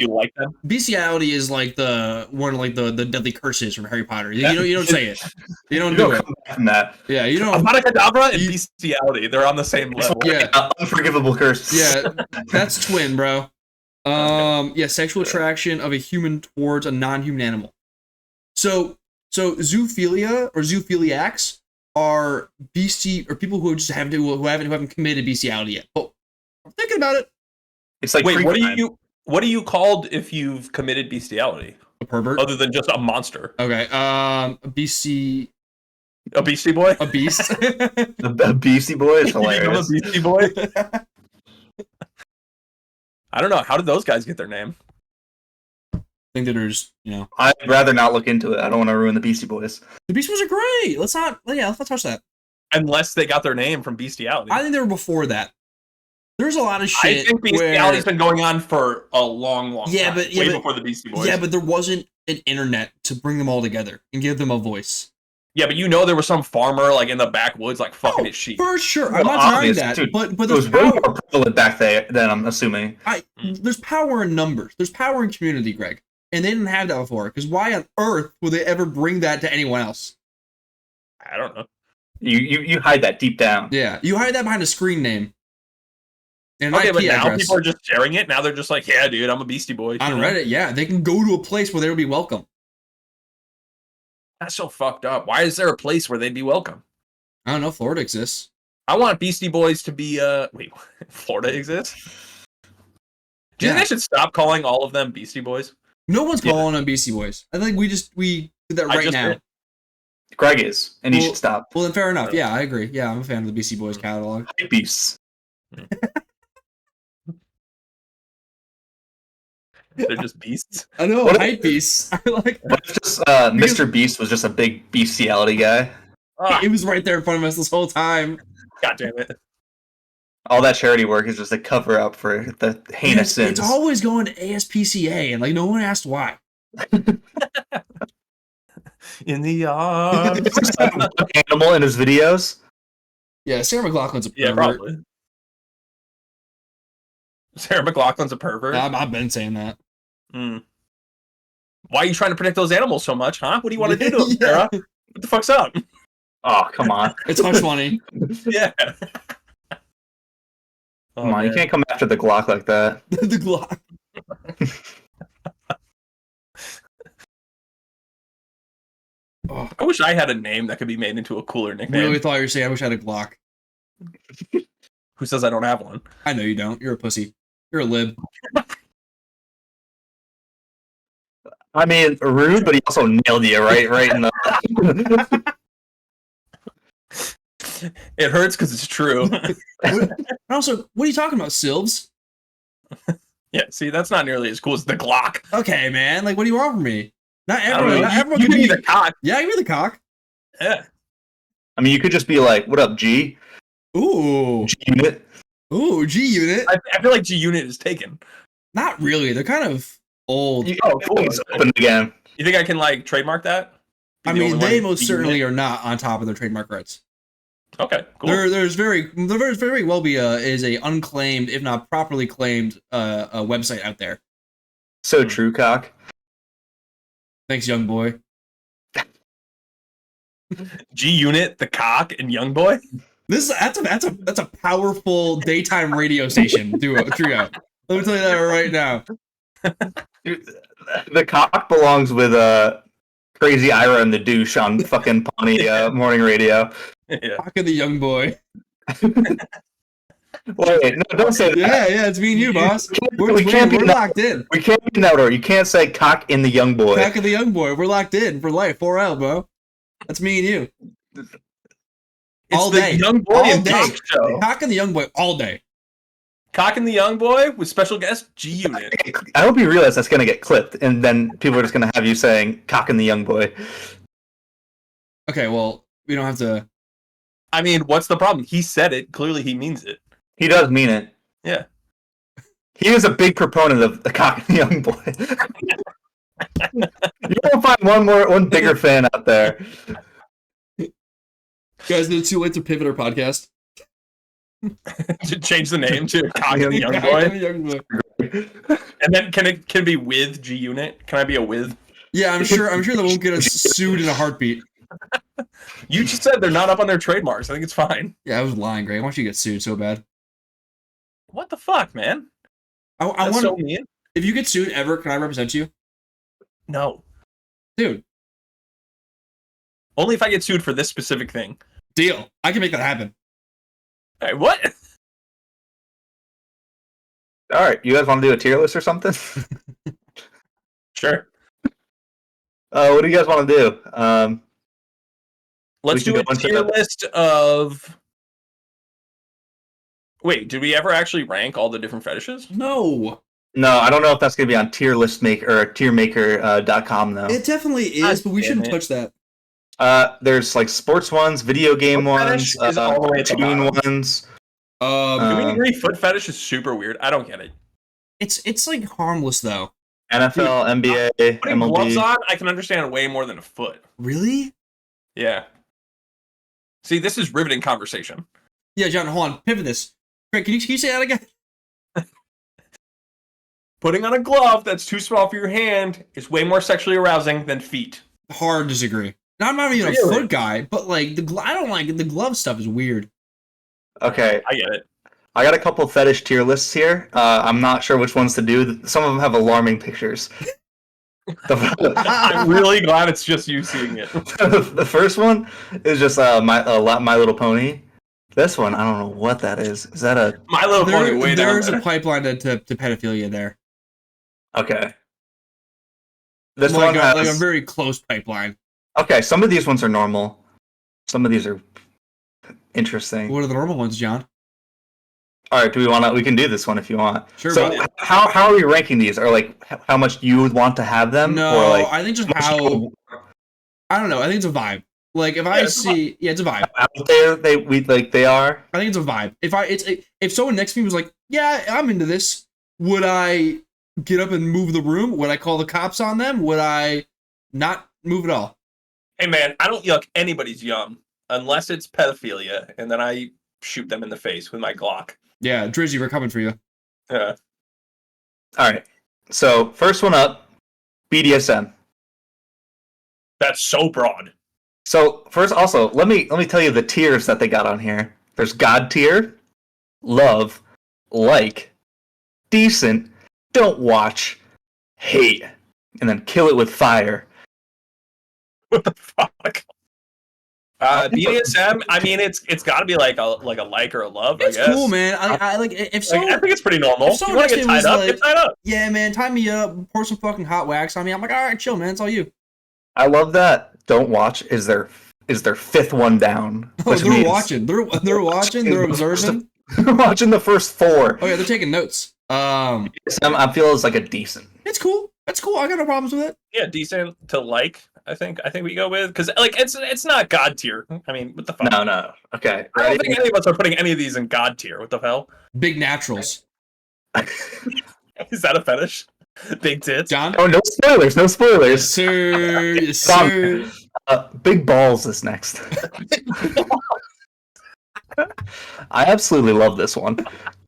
like them? bestiality is like the deadly curses from Harry Potter. You don't say it. You don't do it. From that. Yeah, you don't. Avada Kedavra and bestiality, they're on the same level. Yeah, unforgivable curse. Yeah, that's twin, bro. Yeah, sexual attraction of a human towards a non-human animal. So zoophilia or zoophiliacs are people who just haven't committed bestiality yet. But I'm thinking about it. It's like, wait, what are you called if you've committed bestiality? A pervert, other than just a monster. Okay, a beastie boy, a beast. A beastie boy is hilarious. A beastie boy. I don't know. How did those guys get their name? I think that there's, I'd rather not look into it. I don't want to ruin the Beastie Boys. The Beastie Boys are great. Let's not touch that. Unless they got their name from bestiality. I think they were before that. There's a lot of shit. I think bestiality's been going on for a long time. Way before the Beastie Boys. Yeah, but there wasn't an internet to bring them all together and give them a voice. Yeah, but there was some farmer like in the backwoods like fucking his sheep. For sure. I'm not denying that. Dude, but it was way more prevalent back then, I'm assuming. There's power in numbers. There's power in community, Greg. And they didn't have that before. Because why on earth would they ever bring that to anyone else? I don't know. You hide that deep down. Yeah, you hide that behind a screen name. And okay, but now address. people are just sharing it. Now they're just like, yeah, dude, I'm a Beastie Boy. On Reddit, yeah. They can go to a place where they would be welcome. That's so fucked up. Why is there a place where they'd be welcome? I don't know. Florida exists. I want Beastie Boys to be, wait, Florida exists? Do you think I should stop calling all of them Beastie Boys? No one's calling them Beastie Boys. I think we did that right now. Did. Greg is, and he should stop. Well, then fair enough. Yeah, I agree. Yeah, I'm a fan of the Beastie Boys catalog. Beasts. They're just beasts. I know, hype beasts. I like. What if just Mr. Beast was just a big bestiality guy? It was right there in front of us this whole time. God damn it! All that charity work is just a cover up for the heinous sins. It's always going to ASPCA, and like no one asked why. In the arms. Animal in his videos. Yeah, Sarah McLachlan's a pervert. Yeah, probably. Sarah McLachlan's a pervert. I've been saying that. Why are you trying to protect those animals so much, huh? What do you want to do to them, Sarah? What the fuck's up? Oh, come on. It's hush money. Yeah. Come on, you can't come after the Glock like that. The Glock. I wish I had a name that could be made into a cooler nickname. Really thought you were saying I wish I had a Glock. Who says I don't have one? I know you don't. You're a pussy. You're a lib. I mean, rude, but he also nailed you right in the. It hurts because it's true. Also, what are you talking about, Sylves? Yeah, see, that's not nearly as cool as the Glock. Okay, man. Like, what do you want from me? Not everyone. You can be the cock. Yeah, you can be the cock. Yeah. I mean, you could just be like, "What up, G?" Ooh. G Unit. Ooh, G Unit. I feel like G Unit is taken. Not really. They're kind of old. Cool. It's open again. You think I can like trademark that? I mean, they most certainly are not on top of their trademark rights. Okay, cool. There's very well be is a unclaimed, if not properly claimed, a website out there. So true, cock. Thanks, young boy. G Unit, the cock, and Young Boy. That's a powerful daytime radio station trio. Let me tell you that right now. Dude, the cock belongs with Crazy Ira and the douche on fucking Pawnee morning radio. Yeah. Cock and the young boy. Wait, no, don't say that. Yeah, it's me and you, boss. We're locked in. We can't be in that order. You can't say cock in the young boy. Cock and the young boy. We're locked in for life. 4L, bro. That's me and you. It's all the day. Young Boy all and day. Cock show. Cock and the young boy all day. Cock and the Young Boy with special guest G Unit. I hope you realize that's gonna get clipped, and then people are just gonna have you saying "cock and the young boy." Okay, well, we don't have to. I mean, what's the problem? He said it. Clearly, he means it. He does mean it. Yeah. He is a big proponent of the cock and the young boy. You won't find one bigger fan out there. Guys, is it too late to pivot our podcast? To change the name to Cock and the Young Boy. And then can it be with G Unit? Can I be a with? Yeah, I'm sure that won't get us sued in a heartbeat. You just said they're not up on their trademarks. I think it's fine. Yeah, I was lying, Greg. I want you to get sued so bad. What the fuck, man? I That's want. so mean. If you get sued ever, can I represent you? No. Dude. Only if I get sued for this specific thing. Deal. I can make that happen. Hey, what? All right, you guys want to do a tier list or something? Sure. What do you guys want to do? Let's do a tier list of... Wait, did we ever actually rank all the different fetishes? No. No, I don't know if that's going to be on tier list maker or tiermaker.com though. It definitely is, but we shouldn't touch that. There's like sports ones, video game ones, cartoon ones. Can we agree foot fetish is super weird? I don't get it. It's like harmless though. NFL, NBA, Putting MLB. gloves on, I can understand way more than a foot. Really? Yeah. See, this is riveting conversation. Yeah, John, hold on. Pivot this. Greg, can you say that again? Putting on a glove that's too small for your hand is way more sexually arousing than feet. Hard disagree. Now, I'm not even a foot guy, but like I don't like it. The glove stuff is weird. Okay, I get it. I got a couple fetish tier lists here. I'm not sure which ones to do. Some of them have alarming pictures. I'm really glad it's just you seeing it. The first one is just My Little Pony. This one, I don't know what that is. Is that a My Little Pony? Way down There's there. a pipeline to pedophilia there. okay? This like one has like a very close pipeline. okay. Some of these ones are normal. Some of these are interesting. What are the normal ones, John? All right, do we want to? We can do this one if you want. Sure. So how are we ranking these? Or like how much you would want to have them? No, or like I think just how. I don't know. I think it's a vibe. Like if I see, yeah, it's a vibe. They are. I think it's a vibe. If someone next to me was like, "Yeah, I'm into this," would I get up and move the room? Would I call the cops on them? Would I not move at all? Hey man, I don't yuck anybody's yum unless it's pedophilia, and then I shoot them in the face with my Glock. Yeah, Drizzy, we're coming for you. Yeah. All right. So first one up, BDSM. That's so broad. So first, also let me tell you the tiers that they got on here. There's God tier, love, like, decent, don't watch, hate, and then kill it with fire. What the fuck? BDSM. I mean, it's got to be like a like or a love. It's I guess. cool, man. I like if so. I think it's pretty normal. If You want to get tied up? Get tied up. Yeah, man, tie me up, pour some fucking hot wax on me. I'm like, all right, chill, man. It's all you. I love that. Don't watch is their fifth one down. Oh, they're watching. They're watching. They're observing. They're watching the first four. Oh yeah, they're taking notes. I feel it's like a decent. It's cool. That's cool. I got no problems with it. Yeah, decent to like. I think we go with because like it's not God tier. I mean, what the fuck? No. Okay. I don't think any of us are putting any of these in God tier. What the hell? Big naturals. Is that a fetish? Big tits. John? Oh, no spoilers. No spoilers. Yes, sir. Yes, sir. Big balls is next. I absolutely love this one.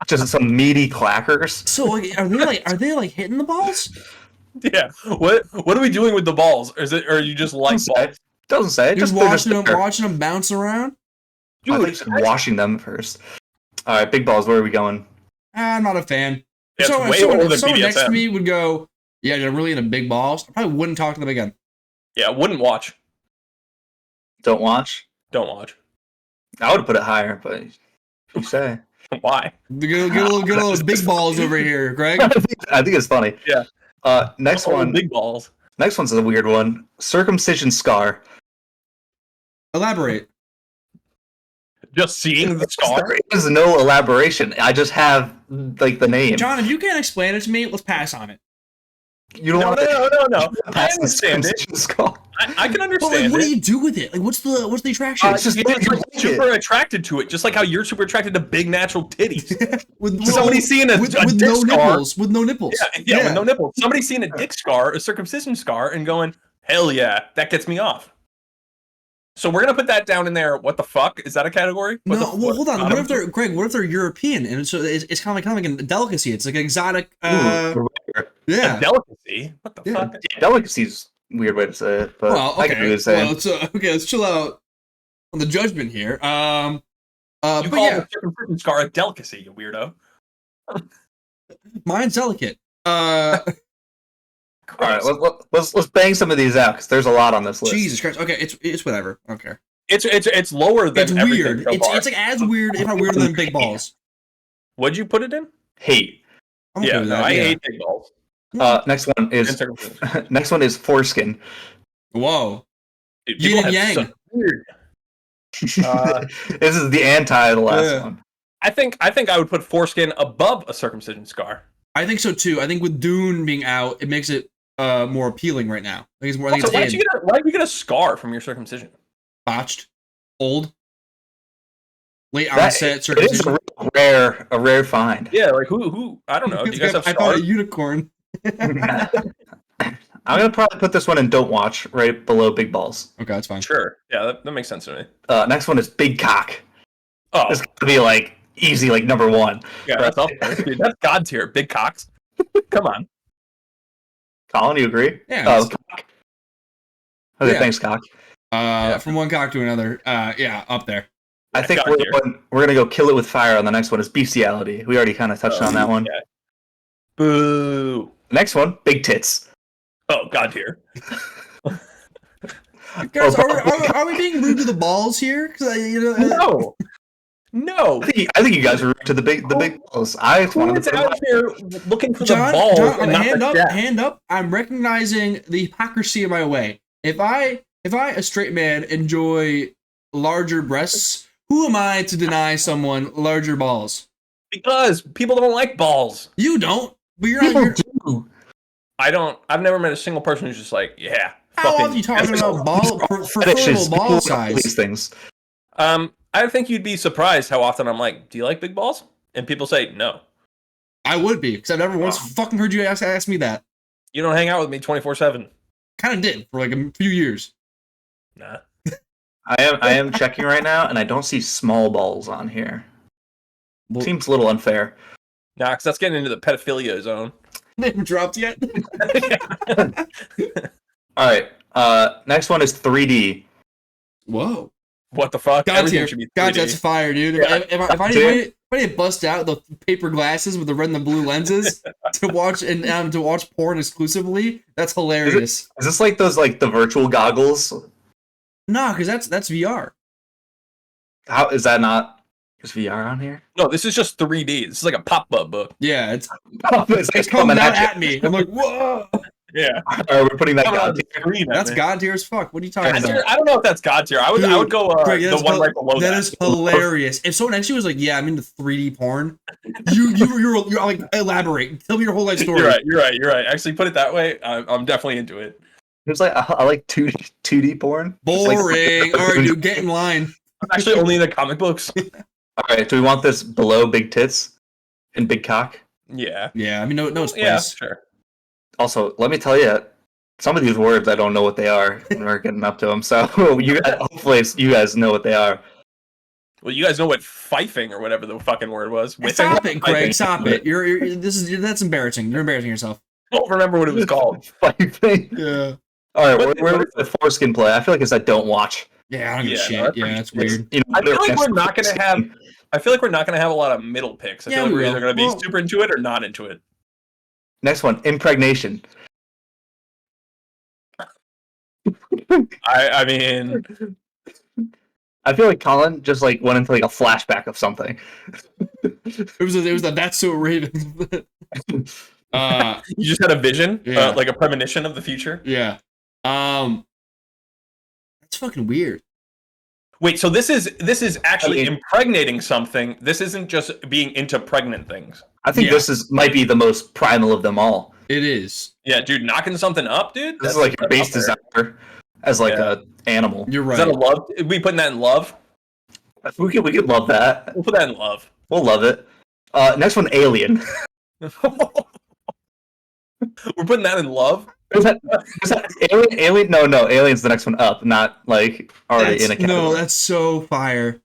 Just some meaty clackers. So are they like hitting the balls? Yeah. What are we doing with the balls? Or are you just like balls? Doesn't say. Just watching them bounce around. Dude, washing them first. All right, big balls. Where are we going? I'm not a fan. Yeah, So it's way if someone, older if than someone next to BDSM. me would go, yeah, I'm really into big balls, I probably wouldn't talk to them again. Yeah, wouldn't watch. Don't watch. Don't watch. I would put it higher, but you say. Why? Get a little big balls over here, Greg. I think it's funny. Yeah. Next one. Big balls. Next one's a weird one. Circumcision scar. Elaborate. Just seeing the scar. There is no elaboration. I just have like the name. John, if you can't explain it to me, let's pass on it. You don't No, want no. I pass the understand it. circumcision skull. I can But understand like, what it. do you do with it? Like, what's the attraction? It's just- You're super attracted to it, just like how you're super attracted to big natural titties. with Somebody seeing a with dick no scar. nipples. With no nipples. Yeah, with no nipples. Somebody seeing a dick scar, a circumcision scar, and going, hell yeah, that gets me off. So we're gonna put that down in there. What the fuck? Is that a category? No, well, hold on. What if they're Greg? What if they're European and so it's kind of like a delicacy? It's like an exotic. a delicacy? What the fuck? Yeah, delicacy's a weird way to say it, but Well, I get what okay. you're saying. Well, let's chill out on the judgment here. You But call yeah, the circumcision scar a delicacy, you weirdo. mine's delicate. All right, let's bang some of these out because there's a lot on this list. Jesus Christ. Okay, it's whatever. I don't care. It's lower than It's everything weird. so far. It's like as weird, if not weirder than big balls. What'd you put it in? Hate. I'm okay with that. I yeah. hate big balls. Next one is And circumcision. next one is foreskin. Whoa. Dude, Yin people and have yang. such weird. This is the anti of the last Yeah. one. I think I would put foreskin above a circumcision scar. I think so too. I think with Dune being out, it makes it more appealing right now. I think it's more. I think Also, it's why did you get a scar from your circumcision? botched, old, late That- onset It is circumcision. a rare find. Yeah, like who? I don't know. Do you guys have I thought scars? a unicorn. I'm gonna probably put this one in don't watch right below big balls. Okay, that's fine. Sure. Yeah, that makes sense to me. Next one is big cock. Oh, It's gonna be like easy, like number one. yeah, that's up there. Dude, that's god tier. Big cocks. Come on. Colin, you agree? Yeah. Cock. Okay, Yeah. thanks, cock. From one cock to another. Yeah, up there. I think God tier. we're gonna go kill it with fire on the next one is bestiality. We already kind of touched on that one. Yeah. Boo. Next one, big tits. Oh, god tier. Guys, are we being rude to the balls here? Because No. I think you guys are rude to the big balls. I just wanted Who's to out here looking for John, the balls John, and not hand the up, shaft? hand up. I'm recognizing the hypocrisy of my way. If I, a straight man, enjoy larger breasts, who am I to deny someone larger balls? Because people don't like balls. You don't. But you're People not. do. I don't. I've never met a single person who's just like, yeah. How fucking- often are you talking about ball Fetishes. preferable ball People love size? These things. I think you'd be surprised how often I'm like, do you like big balls? And people say no. I would be, because I've never once fucking heard you ask me that. You don't hang out with me 24/7. Kind of did for like a few years. Nah. I am checking right now, and I don't see small balls on here. Well, Seems a little unfair. Nah, because that's getting into the pedophilia zone. they haven't dropped yet. All right. Next one is 3D. Whoa. What the fuck? God Everything tier. should be God, 3D. that's fire, dude. Yeah. If I didn't bust out the paper glasses with the red and the blue lenses to watch to watch porn exclusively, that's hilarious. Is this like those like the virtual goggles? No, because that's VR. How is that not? Is VR on here? No, this is just 3D. This is like a pop-up book. Yeah, it's It's coming out at me. I'm like, whoa. Yeah. All right, we're putting that Coming God out the tier. screen at That's me. God tier as fuck. What are you talking God about? tier? I don't know if that's God tier. I would go Greg, the that's one right below that. That is hilarious. If someone next to you was like, "Yeah, I'm into 3D porn," you're like, elaborate. Tell me your whole life story. You're right. Actually, put it that way. I'm definitely into it. It's like I like 2D porn. Boring. All right, dude, get in line. I'm actually only in the comic books. All right, do we want this below big tits and big cock? Yeah. Yeah, I mean, no, it's Yeah, place. sure. Also, let me tell you, some of these words I don't know what they are, and we're getting up to them. So hopefully you guys know what they are. Well, you guys know what fifing or whatever the fucking word was. Stop it, Greg. Fifing. Stop it. That's embarrassing. You're embarrassing yourself. I don't remember what it was called. Fifing. Yeah. All right, What- where the foreskin play? I feel like it's that don't watch. Yeah, I don't give a Yeah, shit. no, that's Yeah, pretty- that's weird. You know, I feel like we're not foreskin. gonna have. I feel like we're not gonna have a lot of middle picks. I Yeah, feel like we we're will. either gonna be Well- super into it or not into it. Next one, impregnation. I mean, I feel like Colin just like went into like a flashback of something. It was the that's so Raven. you just had a vision, Yeah. like a premonition of the future. Yeah. That's fucking weird. Wait, so this is actually I mean- impregnating something. This isn't just being into pregnant things. I think this might be the most primal of them all. It is. Yeah, dude, knocking something up, dude. This is like your base desire as like a animal. You're Is that right. a love? Are we putting that in love? We could love that. We'll put that in love. We'll love it. Next one, alien. We're putting that in love. Is that alien? Alien? No, alien's the next one up, not like already in a category. No, that's so fire.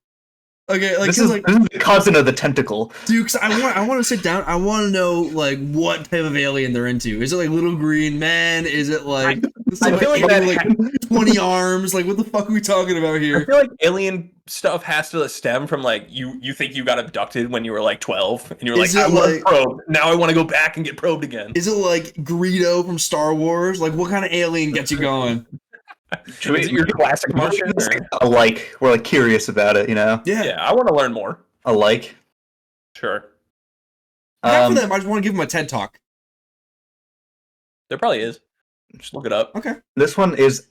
Okay, like this is the cousin of the tentacle. dude, 'cause I want to sit down. I want to know like what type of alien they're into. Is it like little green men? Is it like I feel like that. like 20 arms? Like what the fuck are we talking about I here? feel like alien stuff has to stem from like you think you got abducted when you were like 12 and you were like, Is it I want to like- probe. Now I want to go back and get probed again. Is it like Greedo from Star Wars? Like what kind of alien gets you going? Is it your classic Martian? Or? We're like curious about it, you know. Yeah, I want to learn more. Alike. Sure. Half of them, I just want to give them a TED talk. There probably is. Just look it up. Okay. This one is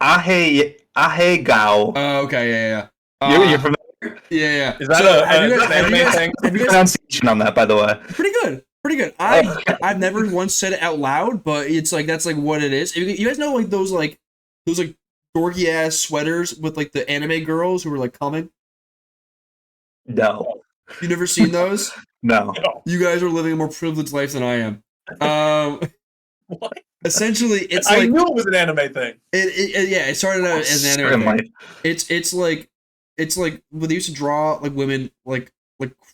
Ahegao. Oh, okay, yeah. You're familiar? Yeah. Is that So, a have you is guys- that an have you anime guys- thing? have you guys- Pronunciation on that, by the way. Pretty good. I've never once said it out loud, but it's like that's like what it is. You guys know like those dorky ass sweaters with like the anime girls who were like coming. No. You never seen those? No. You guys are living a more privileged life than I am. What? Essentially, it's I like knew it was an anime thing. it started out as an anime Certainly. thing. It's like when they used to draw like women like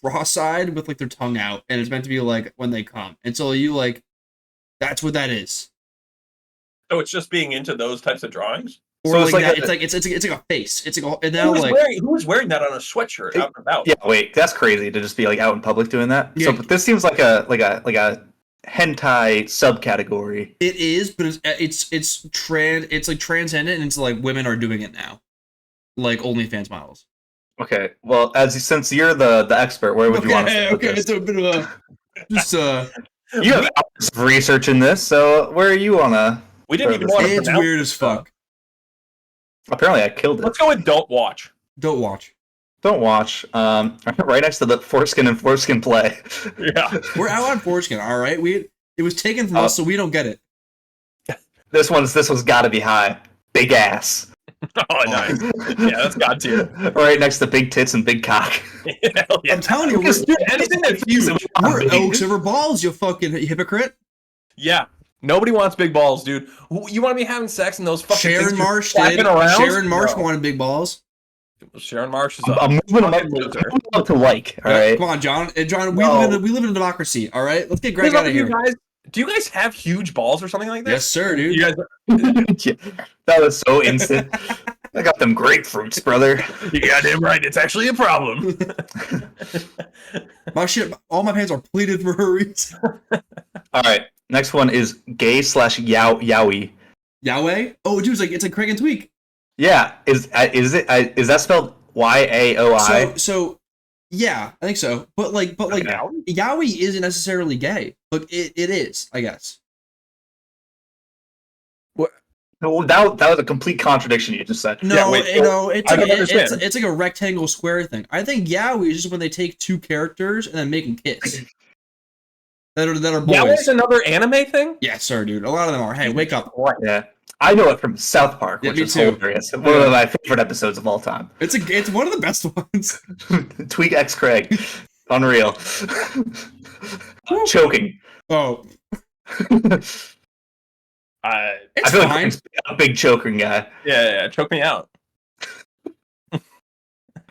cross-eyed with like their tongue out, and it's meant to be like when they come, and so you like that's what that is. So it's just being into those types of drawings. Or So like it's like that. a- It's like a face. It's like and now like Who was wearing that on a sweatshirt out and about? Yeah, wait, that's crazy to just be like out in public doing that. Yeah. So, but this seems like a hentai subcategory. it is, but it's like transcendent, and it's like women are doing it now, like OnlyFans models. Okay, well, since you're the expert, where would you want us to put this? It's a bit of a just You have hours of research in this, so where are you on a? We didn't even want to it's pronounce weird as fuck. Apparently, I killed it. Let's go with don't watch. Don't watch. Don't watch. Right next to the foreskin and foreskin play. Yeah. We're out on foreskin, all right. It was taken from us, so we don't get it. This one's got to be high. Big ass. Oh, nice. Yeah, that's got to. Right next to big tits and big cock. Hell yeah. I'm telling you, Because, we're dude, anything that's huge. oaks over balls, you fucking hypocrite. Yeah. Nobody wants big balls, dude. You want to be having sex in those fucking Sharon things you're Marsh flapping did. around? Sharon Marsh Bro. wanted big balls. Sharon Marsh is I'm moving them fucking loser. up to like. All right. Come on, John. John, No. we live in a democracy. All right, let's get Greg out of here. Do you guys have huge balls or something like that? Yes, sir, dude. You guys, Yeah, that was so instant. I got them grapefruits, brother. you got him right. It's actually a problem. My shit, all my pants are pleated for a reason. All right. Next one is gay / yaoi. Yahweh? Oh, dude, it's like Craig and Tweak. Yeah. Is that spelled YAOI? So yeah, I think so. But Yahweh isn't necessarily gay. Look, it is, I guess. No, that was a complete contradiction you just said. No, Yeah, wait, it's I like don't understand. it's like a rectangle square thing. I think Yahweh is just when they take two characters and then make them kiss. that are boys. Yeah, there's another anime thing? Yes, sir, dude. A lot of them are. Hey, wake up. Yeah. I know it from South Park, Yeah, which me is too. hilarious. One of my favorite episodes of all time. It's one of the best ones. Tweak X Craig. Unreal. Choking. Oh, I it's feel fine. like Craig's a big choking guy. Yeah, choke me out.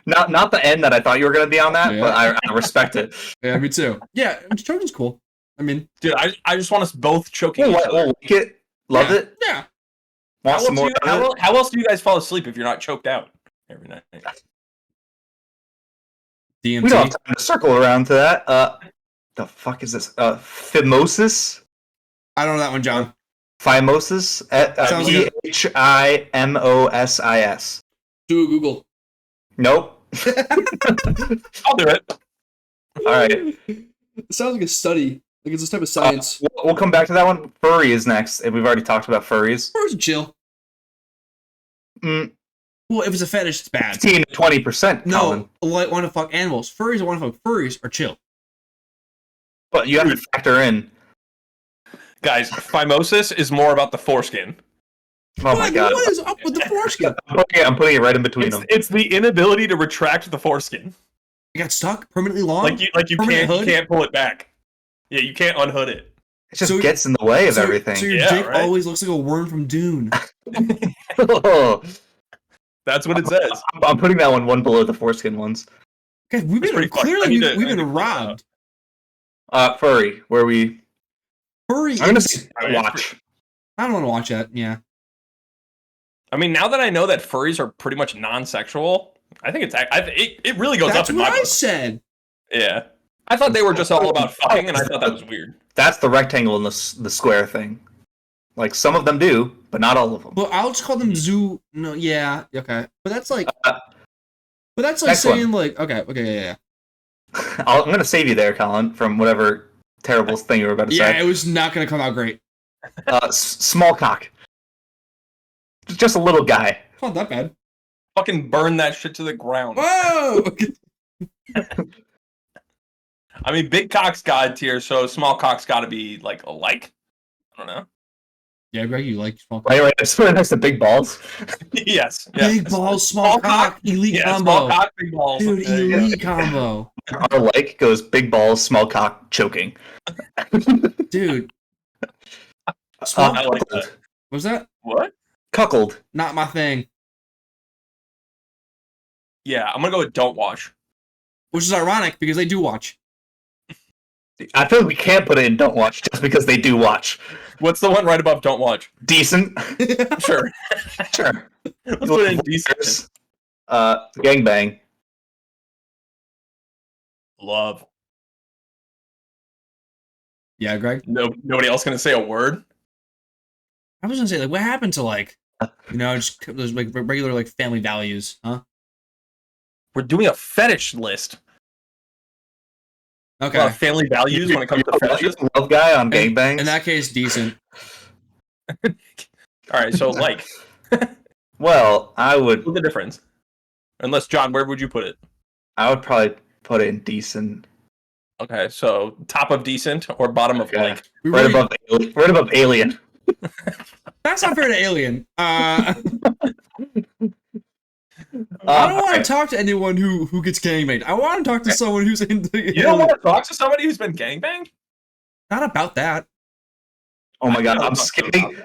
Not the end that I thought you were going to be on that, Yeah. but I respect it. Yeah, me too. Yeah, choking's cool. I mean, Dude, I just want us both choking We'll each other. like it. Love yeah, it. Yeah. Want some more? How else do you guys fall asleep if you're not choked out every night? DMT. We don't have time to circle around to that. The fuck is this? Phimosis? I don't know that one, John. Phimosis? Sounds good. Phimosis. Do a Google. Nope. I'll do it. All right. It sounds like a study. Like it's this type of science. We'll come back to that one. Furry is next, and we've already talked about furries. Or is it chill? Well, if it's a fetish, it's bad. 15 to 20%. No, like want to fuck animals. Furries that want to fuck furries are chill. But you have to factor in. Guys, phimosis is more about the foreskin. Oh my god! What is up with the foreskin? I'm putting it right in between them. It's the inability to retract the foreskin. You got stuck permanently long. Like you can't pull it back. Yeah, you can't unhood it. It just gets in the way of everything. So your dick always looks like a worm from Dune. That's what it says. I'm putting that one below the foreskin ones. Okay, we've been robbed. Furry, where we. Furry. I'm gonna say watch. I don't want to watch that. Yeah. I mean, now that I know that furries are pretty much non-sexual, I think it really goes up in my book. That's what I said. Yeah. I thought they were just all about fucking, and I thought that was weird. That's the rectangle and the square thing. Like, some of them do, but not all of them. Well, I'll just call them zoo. No, yeah, okay. But that's like... but that's like saying, like... Okay, yeah. I'm going to save you there, Colin, from whatever terrible thing you were about to say. Yeah, it was not going to come out great. Small cock. Just a little guy. Not that bad. Fucking burn that shit to the ground. Whoa! I mean, big cock's God tier, so small cock's got to be like alike. I don't know. Yeah, Greg, you like small cock. Right. It's right next to big balls. Yes. Big balls, small cock, elite combo. Small cock, big balls. Dude, elite combo. Our like goes big balls, small cock, choking. Dude. I like that. What was that? What? Cuckold. Not my thing. Yeah, I'm gonna go with don't watch. Which is ironic because they do watch. I feel like we can't put it in don't watch just because they do watch. What's the one right above don't watch? Decent. Sure. Sure. Let's put it in decent. Gangbang. Love. Yeah, Greg? Nobody else gonna say a word? I was gonna say, like, what happened to, like, just those, like, regular, like, family values, huh? We're doing a fetish list. Okay. Family values when it comes to fetishes. Glove Guy on gangbangs. In that case, decent. All right, so like. Well, I would. What's the difference? Unless John, where would you put it? I would probably put it in decent. Okay, so top of decent or bottom of like. Right above Alien. That's not fair to Alien. I don't want to talk to anyone who gets gangbanged. I want to talk to someone who's into. You don't want to talk to somebody who's been gangbanged? Not about that. Oh my god, I'm skipping.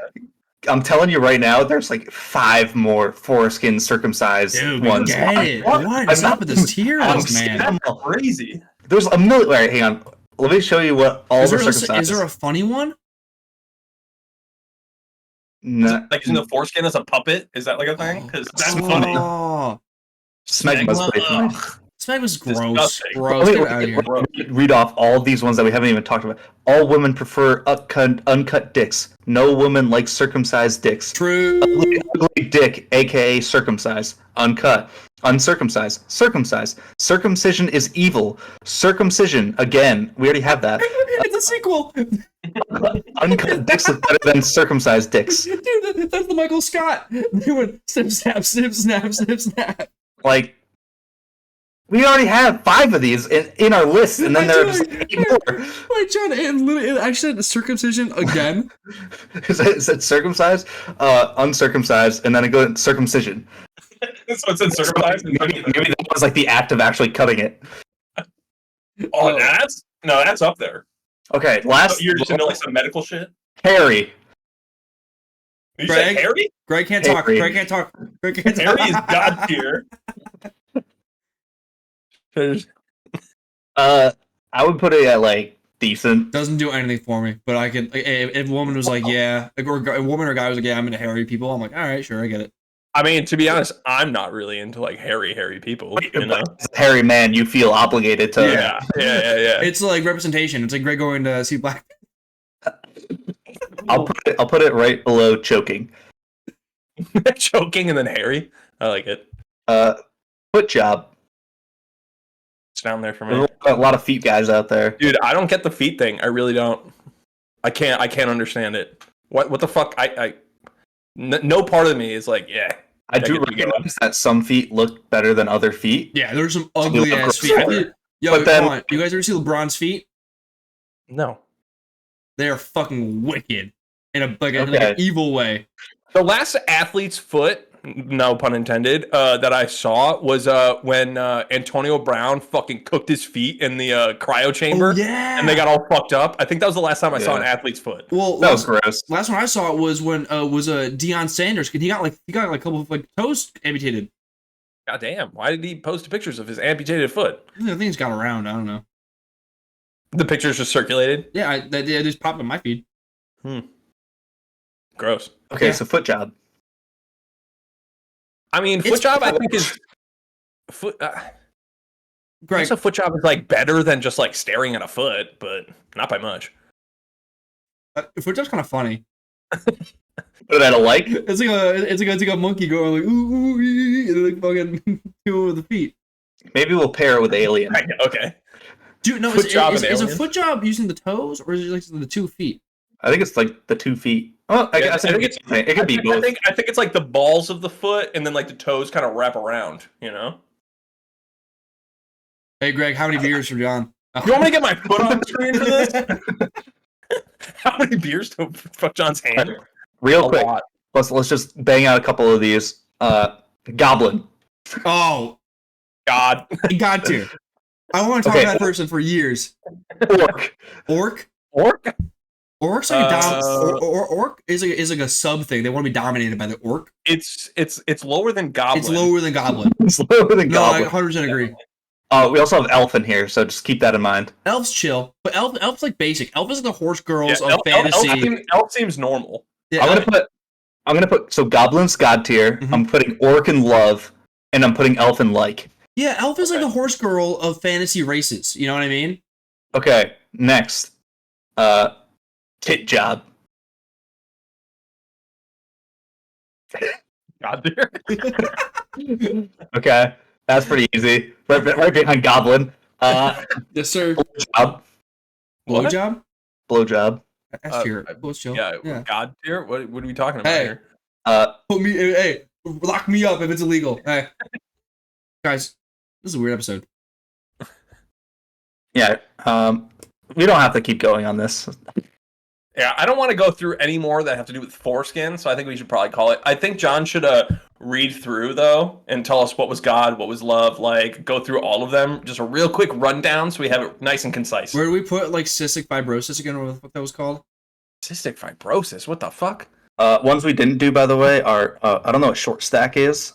I'm telling you right now, there's like 5 more foreskin circumcised ones. Get it? What is up with this tier list, man? That's crazy. There's a million. All right, hang on. Let me show you what all the circumcised. Is there a funny one? No. Like using the foreskin as a puppet? Is that like a thing? Because that's funny. Smegma's pretty funny. Smegma's gross. Gross. Get out of here. Read off all of these ones that we haven't even talked about. All women prefer uncut dicks. No woman likes circumcised dicks. True. Ugly dick, aka circumcised. Uncut. Uncircumcised. Circumcised. Circumcision is evil. Circumcision, again. We already have that. It's a sequel. Uncut dicks is better than circumcised dicks. Dude, that's the Michael Scott. They went snip, snap, snip, snap, snip, snap. Like, we already have 5 of these in our list, and then there are just 8 more. Wait, John, it actually said circumcision again. It said circumcised, uncircumcised, and then it goes circumcision. So it said circumcised? Maybe that was like the act of actually cutting it. Oh, that's up there. Okay, last. So you're just into like some medical shit? Harry. You said Harry? Greg can't talk. Greg can't talk. Greg can't talk. Harry is God tier. I would put it at like decent. Doesn't do anything for me, but I can. Like, if a woman was like, yeah, like, or a woman or a guy was like, yeah, I'm into hairy people. I'm like, all right, sure, I get it. I mean, to be honest, I'm not really into like hairy people. You know? As a hairy man, you feel obligated to. Yeah. It's like representation. It's like Greg going to see black. I'll put it right below choking. Choking and then hairy. I like it. Foot job. It's down there for me. There's a lot of feet guys out there. Dude, I don't get the feet thing. I really don't. I can't understand it. What the fuck? No part of me is like, yeah. I do gets you going. recognize that some feet look better than other feet. Yeah, there's some ugly ass feet. Yo, But then- come on. You guys ever see LeBron's feet? No. They are fucking wicked in a like Okay. an evil way. The last athlete's foot, no pun intended, that I saw was when Antonio Brown fucking cooked his feet in the cryo chamber. Oh, yeah. And they got all fucked up. I think that was the last time I saw Yeah. an athlete's foot. Well, That was gross. last one I saw was when Deion Sanders. He got like a couple of like toes amputated. God damn. Why did he post pictures of his amputated foot? I think it's got around. I don't know. The pictures just circulated? Yeah, they just popped in my feed. Gross. Okay, Yeah. so foot job. I mean, It's foot job, I think is foot. Greg, Guess a foot job is like better than just like staring at a foot, but not by much. foot job's kind of funny. But I don't like. It's like a monkey going like ooh, ooh ee, and then like fucking do it with the feet. Maybe we'll pair it with Alien. Okay. Dude, no, Foot job is and a aliens? foot job using the toes or is it like the 2 feet? I think it's like the 2 feet. Oh, I guess it could be both. I think it's like the balls of the foot and then like the toes kind of wrap around, you know? Hey, Greg, how many beers for John? You want me to get my foot on the screen for this? How many beers to fuck John's hand? Real A quick, lot. let's just bang out a couple of these. Goblin. Oh, God. you got to. I want to talk Okay. to that person for years. Orc. Orc? Orc? Orc's like orc is like a sub thing. They want to be dominated by the orc. It's lower than goblin. It's lower than goblin. It's lower than No, I goblin. 100% agree. We also have elf in here, so just keep that in mind. Elf's chill, but elf's like basic. Elf is like the horse girls Yeah, of fantasy. Elf seems normal. Yeah, I'm gonna put so goblin's god tier. Mhm. I'm putting orc in love, and I'm putting elf in like. yeah, elf is like the horse girl of fantasy races. You know what I mean? Okay, next, tit job. God dear. Okay, that's pretty easy. Right behind goblin. Yes, sir. Blowjob. What? Blowjob? Blowjob. That's your. Let's chill. Yeah, God dear. What are we talking about Hey. here? Put me. Hey, lock me up if it's illegal. Hey, guys, this is a weird episode. Yeah. We don't have to keep going on this. Yeah, I don't want to go through any more that have to do with foreskin, so I think we should probably call it. I think John should read through though and tell us what was God, what was love, like go through all of them, just a real quick rundown so we have it nice and concise. Where do we put like cystic fibrosis again, or what that was called? Cystic fibrosis, what the fuck? Ones we didn't do, by the way, are I don't know what short stack is.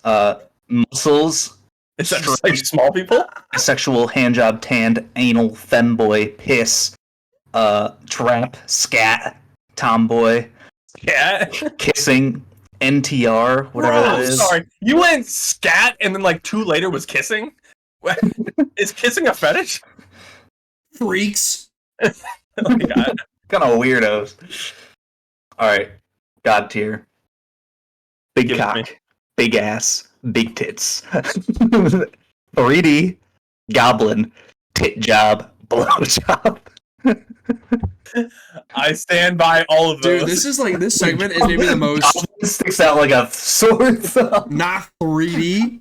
Muscles, Is that just like small people? sexual, handjob, tanned, anal, femboy, piss, trap, scat, tomboy, Yeah. kissing, NTR, whatever that is. Sorry. You went scat and then like 2 later was kissing? Is kissing a fetish? Freaks. Oh my God. Kind of weirdos. All right, God tier. Big Give it to me. cock, big ass, big tits. 3D, goblin, tit job, blow job. I stand by all of those. Dude, this segment is maybe the most Goblin sticks out like a sore thumb. not 3D.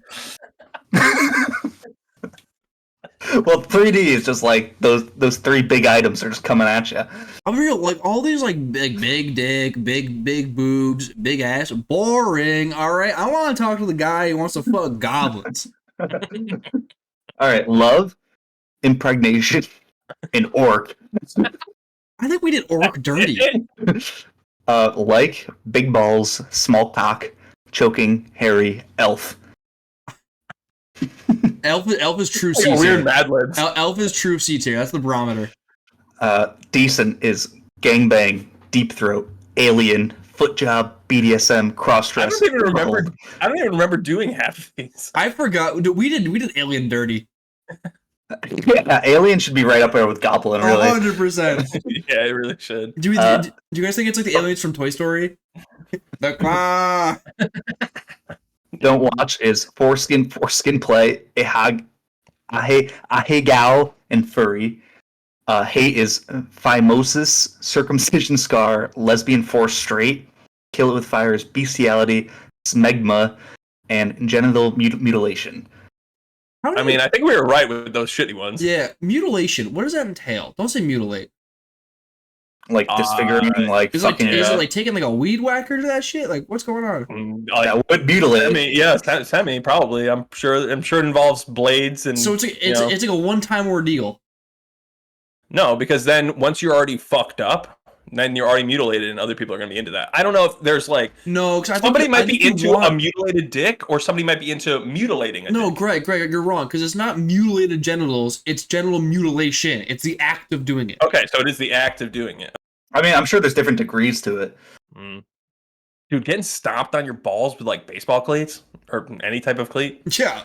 Well, 3D is just like those 3 big items are just coming at you. I'm real, like all these like big dick, big boobs, big ass, boring. All right, I want to talk to the guy who wants to fuck goblins. All right, love, impregnation, and orc. I think we did orc dirty. Like big balls, small cock, choking, hairy, elf. Elf is true C Weird tier. Mad Libs. Elf is true C tier. That's the barometer. Decent is gangbang, deep throat, alien, foot job, BDSM, cross I dress. don't even remember doing half of these. I forgot. We did alien dirty. Yeah, alien should be right up there with goblin. Really, 100%. Yeah, I really should. Do you guys think it's like the aliens from Toy Story? don't watch is foreskin play, ahegao, and furry. Hate is phimosis, circumcision scar, lesbian force straight, kill it with fire is bestiality, smegma, and genital mutilation. I mean, I think we were right with those shitty ones. Yeah, mutilation. What does that entail? Don't say mutilate. Like disfiguring, like is fucking. Is it like taking like a weed whacker to that shit? Like, what's going on? That would mutilate. Semi probably. I'm sure it involves blades and. So it's like a one-time ordeal. No, because then once you're already fucked up, then you're already mutilated, and other people are going to be into that. I don't know if there's like somebody might be into a mutilated dick, or somebody might be into mutilating a dick. Greg, you're wrong, because it's not mutilated genitals; it's genital mutilation. It's the act of doing it. Okay, so it is the act of doing it. I mean, I'm sure there's different degrees to it. Dude, getting stomped on your balls with like baseball cleats or any type of cleat. Yeah.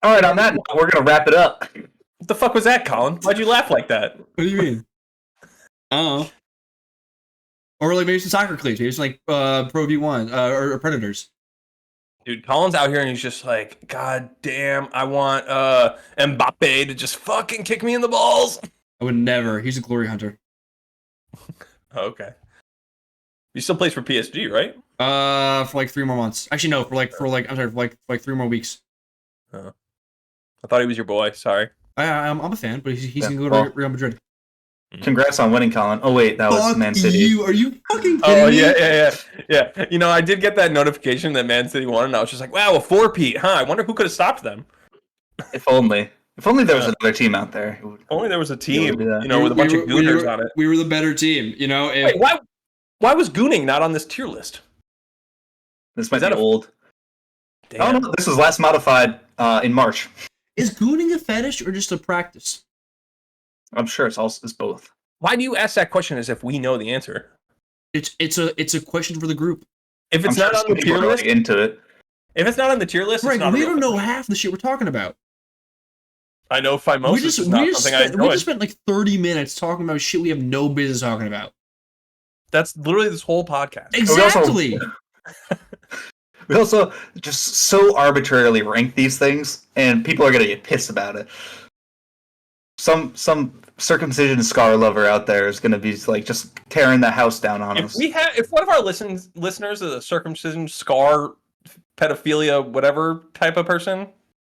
All right, on that note, we're gonna wrap it up. What the fuck was that, Colin? Why'd you laugh like that? What do you mean? Oh. Or like maybe some soccer cleats. Maybe some like Pro V1 or Predators. Dude, Colin's out here and he's just like, God damn, I want Mbappe to just fucking kick me in the balls. I would never. He's a glory hunter. Okay. He still plays for PSG, right? For like 3 more months. Actually, no. For like 3 more weeks. I thought he was your boy. Sorry. I'm a fan, but he's gonna go to Real Madrid. Congrats on winning, Colin. Oh wait, that was Man City. Are you fucking kidding me? Yeah. You know, I did get that notification that Man City won, and I was just like, wow, a 4-peat, huh? I wonder who could have stopped them. If only there was another team out there. If only there was a team, with a bunch of gooners on it. We were the better team, you know. Wait, why was gooning not on this tier list? This might be old. Damn. Oh no, this was last modified in March. Is gooning a fetish or just a practice? I'm sure it's both. Why do you ask that question as if we know the answer? It's a question for the group. If it's not on the tier list, into it. If it's not on the tier list, Greg, it's not we don't know half the shit we're talking about. I know phimosis is not something I enjoy. We just spent like 30 minutes talking about shit we have no business talking about. That's literally this whole podcast. Exactly. We also just so arbitrarily rank these things, and people are gonna get pissed about it. Some circumcision scar lover out there is gonna be like just tearing the house down on us. If one of our listeners is a circumcision scar pedophilia whatever type of person,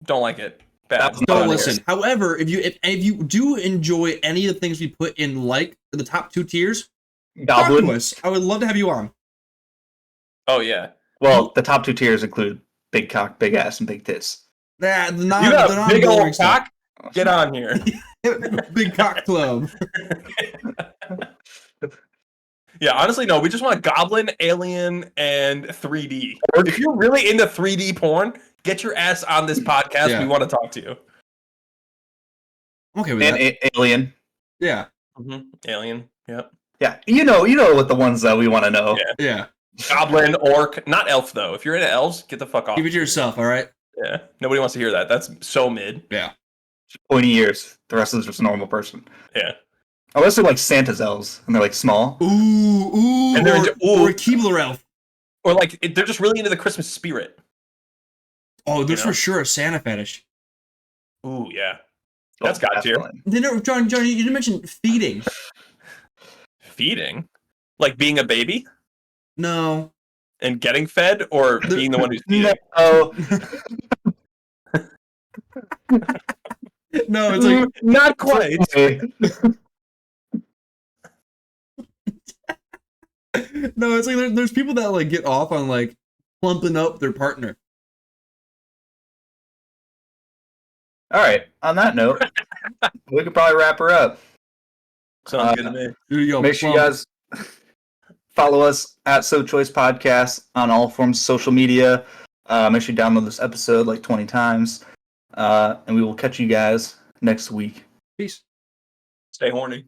don't like it. Bad. Don't listen. However, if you do enjoy any of the things we put in like the top 2 tiers, Goblin. talk to us. I would love to have you on. Oh yeah. Well, the top 2 tiers include big cock, big ass, and big tits. You got a big old cock? Get on here. Big cock club. Yeah, honestly, no. We just want Goblin, Alien, and 3D. If you're really into 3D porn, get your ass on this podcast. Yeah. We want to talk to you. I'm okay with that. And Alien. Yeah. Mm-hmm. Alien. Yep. Yeah. You know what the ones that we want to know. Yeah. Goblin, orc, not elf though. If you're into elves, get the fuck off. Keep it to yourself, all right? Yeah. Nobody wants to hear that. That's so mid. Yeah. 20 years. The rest is just a normal person. Yeah. Unless they're like Santa's elves and they're like small. Ooh. And they're or a Keebler elf. Or like they're just really into the Christmas spirit. Oh, there's for sure a Santa fetish. Ooh, yeah. That's got tier. John, you didn't mention feeding. Feeding? Like being a baby? No. And getting fed, or being the one who's feeding? No. No, it's like not quite. No, it's like there's people that like get off on like plumping up their partner. All right. On that note, we could probably wrap her up. Sounds good to me. Make sure you guys follow us at sochoicepodcast on all forms of social media. Make sure you download this episode like 20 times. And we will catch you guys next week. Peace. Stay horny.